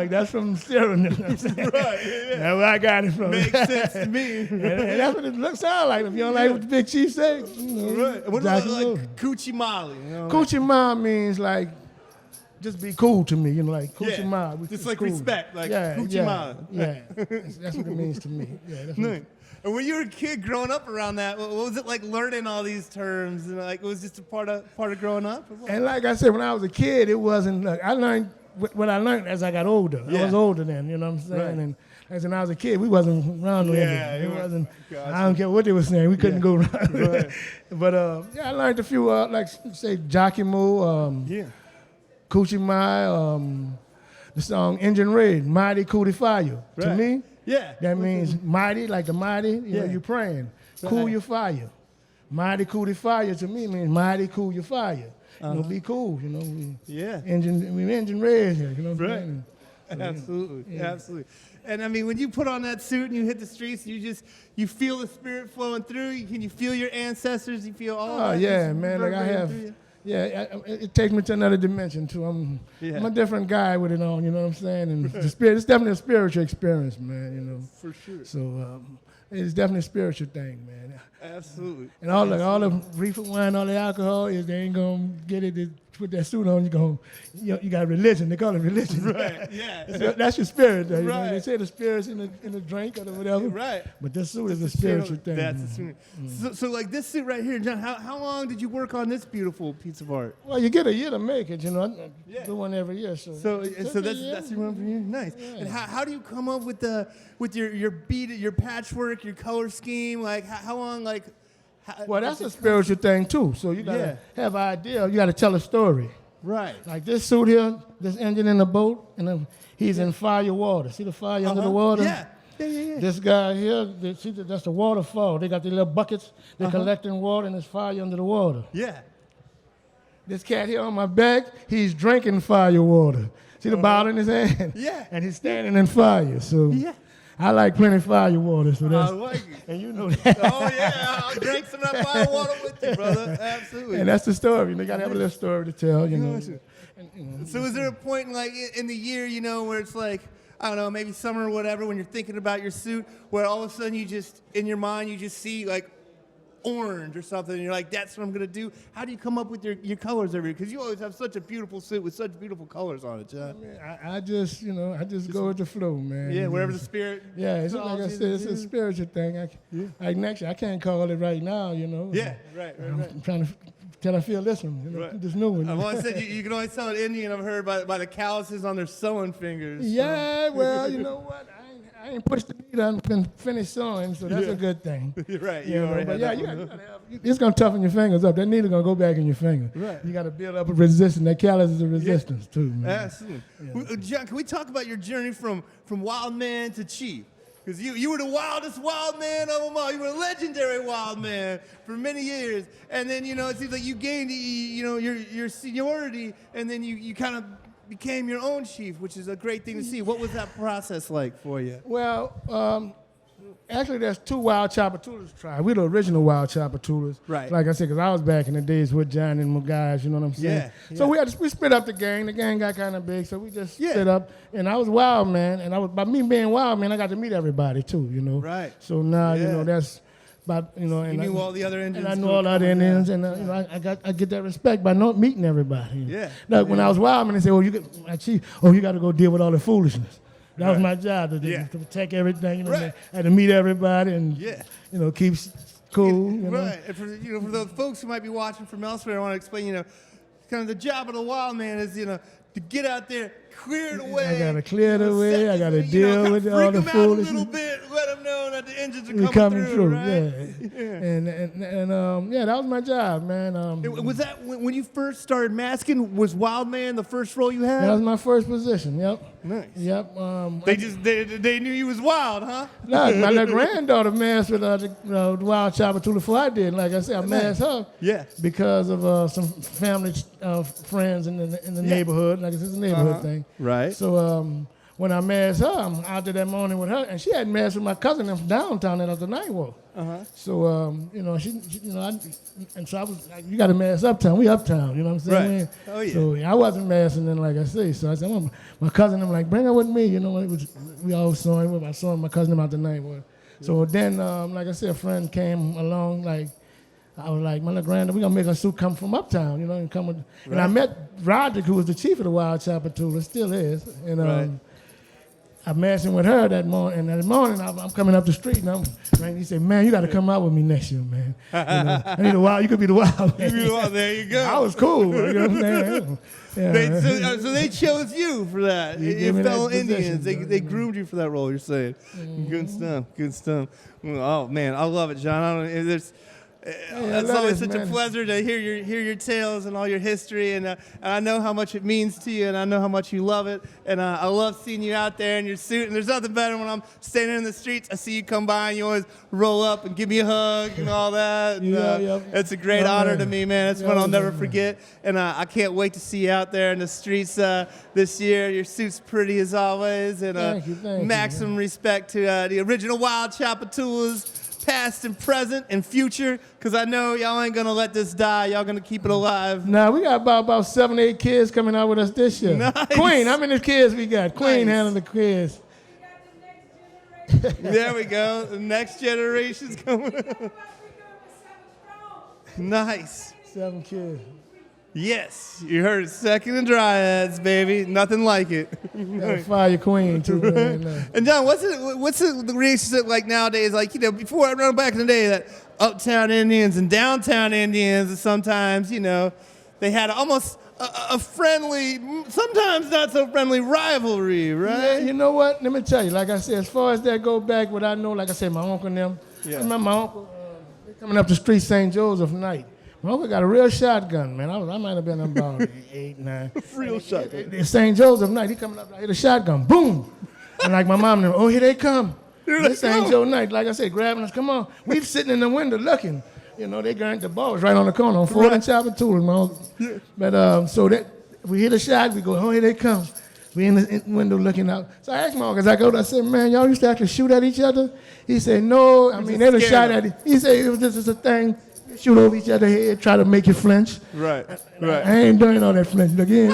that's from Cyril. You know what I'm saying? Right, yeah. That's where I got it from. Makes sense to me. and that's what it sounds like. If you don't like what the Big Chief said, right. What about like Cucimali? Cucimali means like just be cool to me, like Cucimali. Yeah. Just like cool. Respect, like Cucimali. Yeah. That's what it means to me. Yeah, that's and when you were a kid growing up around that, what was it like learning all these terms? And like, it was just a part of growing up? And like I said, when I was a kid, it wasn't, I learned what I learned as I got older. Yeah. I was older then, you know what I'm saying? Right. And as when I was a kid, we wasn't around with it. Wasn't. Gotcha. I don't care what they were saying. We couldn't go around. Right. But I learned a few, like say Giacomo, Cucimali, the song Engine Red, Mighty Cootie Fire. Right. To me, that means mighty, like the mighty, you know, you're praying. Right. Cool your fire. Mighty Cootie Fire to me means mighty cool your fire. Be cool, Engine Red here, you know what I'm saying? Absolutely, absolutely. And I mean, when you put on that suit and you hit the streets, you feel the spirit flowing through. Can you feel your ancestors? You feel all that? Oh yeah, man. Like I have. It takes me to another dimension too. I'm a different guy with it on. You know what I'm saying? And the spirit, it's definitely a spiritual experience, man. You know. For sure. So it's definitely a spiritual thing, man. Absolutely. And all the reefer wine, all the alcohol, is they ain't gonna get it to put that suit on. You got religion. They call it religion. Right. Yeah. So that's your spirit. Though, Right. They say the spirit's in the drink or whatever. Right. But this suit is a spiritual thing. That's a suit. So like this suit right here, John. How long did you work on this beautiful piece of art? Well, you get a year to make it. I Yeah. do one every year. So that's your one for you. Nice. Yeah. And how do you come up with your beat, your patchwork, your color scheme? Like how long like? Well, that's a spiritual thing too. So you gotta have an idea. You gotta tell a story. Right. Like this suit here, this engine in the boat, and then he's in fire water. See the fire under the water? Yeah. This guy here, that's the waterfall. They got the little buckets. They're collecting water, and there's fire under the water. Yeah. This cat here on my back, he's drinking fire water. See the bottle in his hand? Yeah. And he's standing in fire. So I like plenty of fire water. So that's, I like it. and you know that. Oh yeah, I'll drink some of that fire water with you, brother. Absolutely. And that's the story. You gotta have a little story to tell. You know. Gotcha. So is there a point in the year, where it's like, I don't know, maybe summer or whatever, when you're thinking about your suit, where all of a sudden you just, in your mind, you just see like orange or something, and you're like, that's what I'm gonna do? How do you come up with your colors every year? Because you always have such a beautiful suit with such beautiful colors on it, John. I just go with the flow, man. Yeah, wherever the spirit. Yeah, it's like I said, it's a spiritual thing. Like next year, I can't call it right now, Yeah, right. I'm trying to till I feel this one, Right. this new one. I've always said you can always tell an Indian, I've heard, by the calluses on their sewing fingers. Yeah, well, you know what? I ain't pushed the meat. I've been finished sewing, so that's a good thing. You're right. You know, but you gotta have, it's gonna toughen your fingers up. That needle gonna go back in your finger. Right. You gotta build up a resistance. That callus is a resistance too, man. Absolutely. John, can we talk about your journey from wild man to chief? Because you were the wildest wild man of them all. You were a legendary wild man for many years. And then, it seems like you gained, your seniority, and then you kind of became your own chief, which is a great thing to see. What was that process like for you? Well, actually, there's two Wild Tchoupitoulas tribe. We're the original Wild Tchoupitoulas. Right. Like I said, because I was back in the days with John and my guys, you know what I'm saying? Yeah. So we split up the gang. The gang got kind of big, so we just split up. And I was wild man, and by me being wild man, I got to meet everybody too, Right. So now, that's about, and you knew all the other Indians. And I knew all the other Indians, and I get that respect by not meeting everybody. Yeah. Like when I was wild man, they say, you got to go deal with all the foolishness. That was my job to protect everything. I had to meet everybody and keep cool. Right. And for the folks who might be watching from elsewhere, I want to explain. Kind of the job of the wild man is to get out there, clear the way. I gotta clear the way. I gotta deal with all the foolishness. Freak them out a little bit. Let them know that the engines are coming through. Right? And that was my job, man. Was that when you first started masking? Was Wild Man the first role you had? That was my first position. Yep. Nice. Yep. They knew you was wild, huh? No, my little granddaughter masked with the Wild Tchoupitoulas before I did. Like I said, I masked her. Yeah. Because of some family friends in the neighborhood. Like it's a neighborhood thing. Right. So when I masked her, I'm out there that morning with her, and she had masked with my cousin from downtown at the night walk. So and so I was like, you got to mask uptown. We uptown, you know what I'm saying? Right. Oh yeah. So I wasn't masking then, like I say. So I said, well, my cousin, I'm like, bring her with me. We all saw him. I saw my cousin about the night walk. So then, like I said, a friend came along, like. I was like, my little granddad, we're going to make a suit come from uptown, and come with. Right. And I met Roderick, who was the chief of the Wild Tchoupitoulas, still is. And I masked him with her that morning. And that morning, I'm coming up the street, and he said, man, you got to come out with me next year, man. I need a wild, you could be the wild man. There you go. I was cool. You know what I'm saying? Yeah. So they chose you for that. Your fellow Indians, they groomed you for that role, you're saying. Mm-hmm. Good stuff. Oh, man, I love it, John. It's always such a pleasure to hear your tales and all your history, and I know how much it means to you, and I know how much you love it, and I love seeing you out there in your suit. And there's nothing better when I'm standing in the streets, I see you come by, and you always roll up and give me a hug and all that. And, it's a great honor to me, man. It's one I'll never forget, and I can't wait to see you out there in the streets this year. Your suit's pretty as always, and maximum respect to the original Wild Tchoupitoulas. Past and present and future, because I know y'all ain't gonna let this die. Y'all gonna keep it alive. Nah, we got about 7 or 8 kids coming out with us this year. Nice. Queen, how many kids we got? Queen handling the kids. There we go. The next generation's coming up. Nice. 7 kids. Yes, you heard it. Second in Dryads, baby. Nothing like it. Got a fire queen, too, man. And John, what's the relationship like nowadays? Like, you know, before I run back in the day, that uptown Indians and downtown Indians, and sometimes, you know, they had almost a friendly, sometimes not so friendly rivalry, right? Yeah, you know what? Let me tell you, like I said, as far as that go back, what I know, like I said, my uncle and them, I remember my uncle coming up the street St. Joseph night. My uncle got a real shotgun, man. I might have been about 8, 9. Real shotgun. St. Joseph night, he coming up, I hit a shotgun, boom. And like my mom and them, oh, here they come. This St. Joe night, like I said, grabbing us, come on. We sitting in the window looking. You know, they got the balls right on the corner on 4th and Tchoupitoulas, my uncle. Yeah. But so that we hit a shot, we go, oh, here they come. We in the window looking out. So I asked my uncle, I said, man, y'all used to actually shoot at each other? He said, no. I mean, they done shot at it. He said, it was just a thing. Shoot over each other's head, try to make you flinch. Right. I ain't doing all that flinch. Again,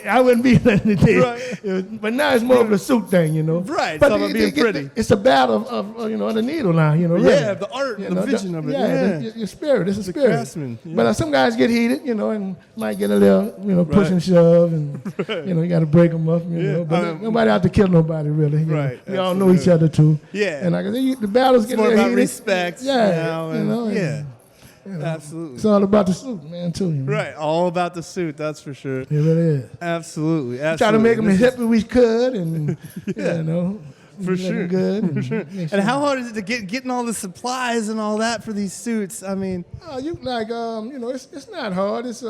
I wouldn't be letting it there. But now it's more of a suit thing, you know. Right, but it's all about being pretty. It's a battle of you know, the needle now, you know. Really. Yeah, the art, the vision of it. Yeah, your spirit. It's a spirit. Craftsman. Yeah. But some guys get heated, you know, and might get a little, you know, push and shove, and you know, you got to break them up, you know. But nobody out to kill nobody, really. Right. We all know each other too. Yeah. And like I said, the battles get a more little about heated. respect. Yeah. You know, yeah. You know, absolutely. It's all about the suit, man, too. You know? Right, all about the suit, that's for sure. It really is. Absolutely. Try to make them as hip as we could, and you know, for sure. Good. For sure. And how hard is it to getting all the supplies and all that for these suits? I mean, you like you know, it's not hard. It's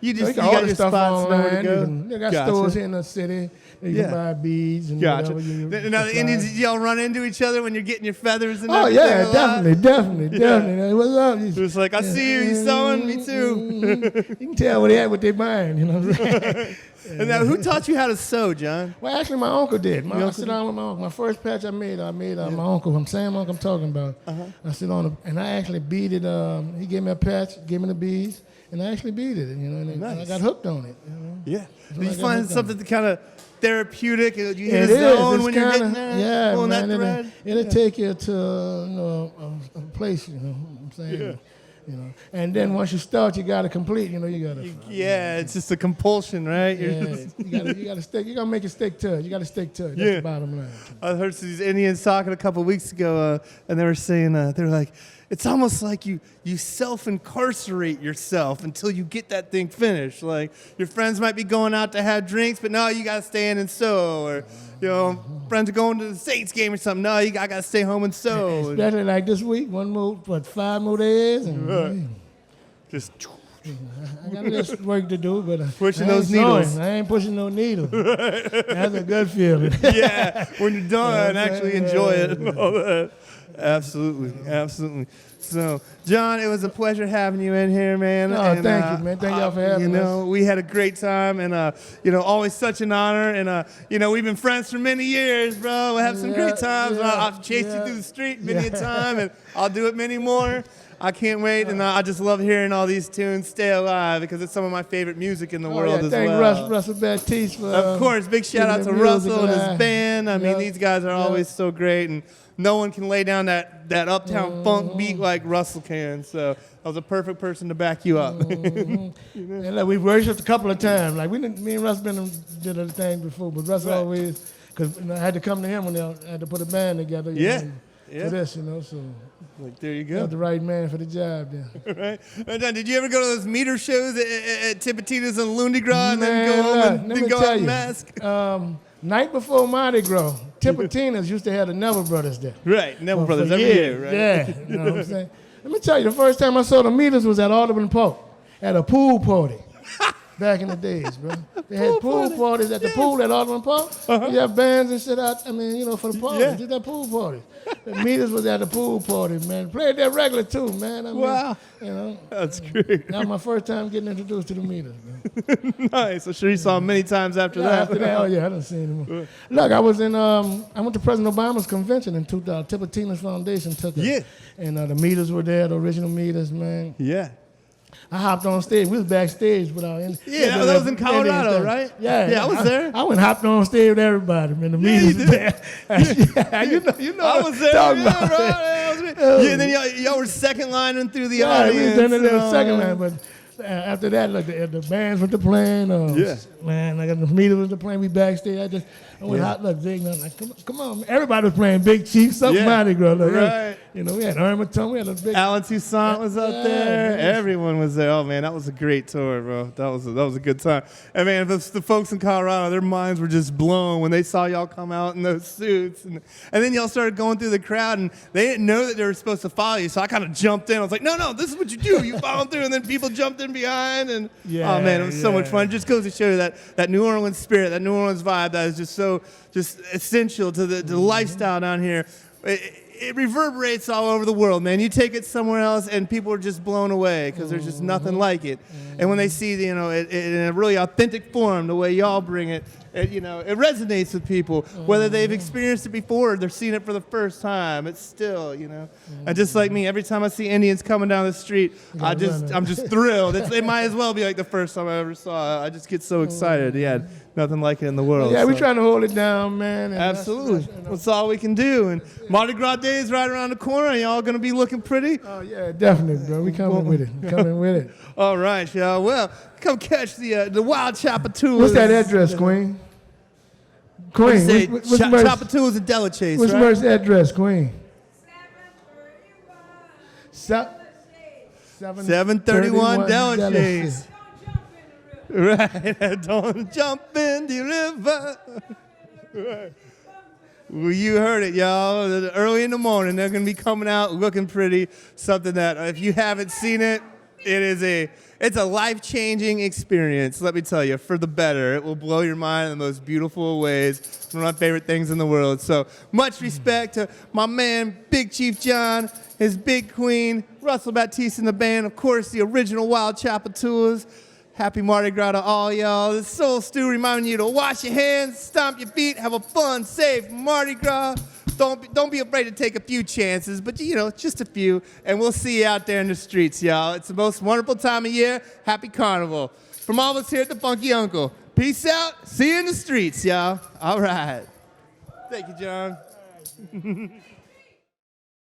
you got your stuff spots online. to go. They got stores here in the city. You can buy beads and gotcha. whatever. Now the Indians, y'all run into each other when you're getting your feathers and everything? Oh yeah, definitely. What's up? It's like I see you, you sewing, me too. You can tell what they buying, you know what I'm saying? And now, who taught you how to sew, John? Well, actually, my uncle did. I sit down with my uncle. My first patch I made my uncle. I'm saying uncle I'm talking about. I sit on and I actually beaded. He gave me a patch, gave me the beads, and I actually beaded it. You know, and I got hooked on it. You know? Yeah. Did you find something to kind of therapeutic? You hit a zone when you're getting there? Yeah, pulling man, that thread? It'll take you to a place, you know what I'm saying? Yeah. You know, and then once you start, you got to complete. You know, you got to. Yeah, it's just a compulsion, right? Yeah, you got to stick. You got to make it stick to it. You got to stick to it. That's the bottom line. I heard these Indians talking a couple of weeks ago, and they were saying they were like, it's almost like you self-incarcerate yourself until you get that thing finished. Like your friends might be going out to have drinks, but no, you got to stay in and sew, or you know, friends are going to the Saints game or something. No, I got to stay home and sew. Especially like this week, 5 more days, and just. I got this work to do, but pushing those needles. I ain't pushing no needles. That's a good feeling. Yeah, when you're done, actually enjoy it and all that. Absolutely. So, John, it was a pleasure having you in here, man. Oh, and, thank you, man. Thank y'all for having us. We had a great time, and always such an honor. And we've been friends for many years, bro. We'll have some great times. I've chased you through the street many a time, and I'll do it many more. I can't wait, and I just love hearing all these tunes stay alive because it's some of my favorite music in the world as well. Thank Russell Batiste for of course, big shout out to Russell and his band. I mean, these guys are always so great, and no one can lay down that uptown funk beat like Russell can. So I was a perfect person to back you up. And look, we've worshiped a couple of times. Like me and Russ did a thing before, but Russell always, because I had to come to him when I had to put a band together. For this, so. Like, there you go. Got the right man for the job, yeah. Right. And John, did you ever go to those meter shows at Tchoupitoulas and Mardi Gras and then go home and go out and mask? Night before Mardi Gras, Tchoupitoulas used to have the Neville Brothers there. Right, Neville Brothers every year, right? Yeah, you know what I'm saying? Let me tell you, the first time I saw the meters was at Audubon Park at a pool party. Back in the days, bro. They had pool parties at the pool at Audubon Park. You have bands and shit out, for the parties. Did that pool party. The meters was at the pool party, man. Played that regular too, man. Wow. That's great. That was my first time getting introduced to the meters, man. Nice. I'm sure you saw them many times after that. After that, I done seen them. Look, I went to President Obama's convention in 2000. Tchoupitoulas Foundation took it. Yeah. And the meters were there, the original meters, man. Yeah. I hopped on stage. We was backstage with our Yeah, that was in Colorado, right? Yeah, I was there. I went hopped on stage with everybody, man. The music was there. Yeah, you know. I was there. Talking Yeah, about. right. Yeah, and then y'all were second lining through the Yeah, we audience. was done in the second line, but after that, like the bands went to playing. Yeah. Man, like the meters was to playing. We backstage. I went out like Zig, and I'm like, come on, man. Everybody was playing Big Chief, something Mardi Gras. Like, Right. You know, we had Irma Tone, we had a big. Alan Toussaint was out there. man. Everyone was there. Oh man, that was a great tour, bro. That was a good time. And man, the folks in Colorado, their minds were just blown when they saw y'all come out in those suits, and then y'all started going through the crowd, and they didn't know that they were supposed to follow you. So I kind of jumped in. I was like, no, this is what you do. You follow through, and then people jumped in behind, and oh man, it was so much fun. It just goes to show you that New Orleans spirit, that New Orleans vibe, that is just so essential to the lifestyle down here. It reverberates all over the world, man. You take it somewhere else, and people are just blown away because there's just nothing like it. And when they see, it in a really authentic form, the way y'all bring it, it resonates with people, whether they've experienced it before or they're seeing it for the first time. It's still, And just like me, every time I see Indians coming down the street, I'm just thrilled. It might as well be like the first time I ever saw it. I just get so excited. Yeah, nothing like it in the world. Yeah, so. we're trying to hold it down, man. And Absolutely. That's all we can do. And Mardi Gras Day is right around the corner, and y'all going to be looking pretty? Oh, yeah, definitely, bro. We coming with it. All right, y'all. Well, come catch the Wild Tchoupitoulas. What's that address, Queen? Queen, Say what's Tchoupitoulas and Delachaise, What's right? Merce's address, Queen? 731 Delachaise. Right. Don't jump in the river. Right. Well, you heard it, y'all. Early in the morning, they're going to be coming out looking pretty. Something that, if you haven't seen it, it's a life-changing experience, let me tell you, for the better. It will blow your mind in the most beautiful ways. It's one of my favorite things in the world. So much respect to my man, Big Chief John, his big queen, Russell Batiste and the band, of course, the original Wild Tchoupitoulas. Happy Mardi Gras to all y'all. This Soul Stew reminding you to wash your hands, stomp your feet, have a fun, safe Mardi Gras. Don't be afraid to take a few chances, but just a few, and we'll see you out there in the streets, y'all. It's the most wonderful time of year. Happy Carnival. From all of us here at the Funky Uncle. Peace out. See you in the streets, y'all. All right. Thank you, John.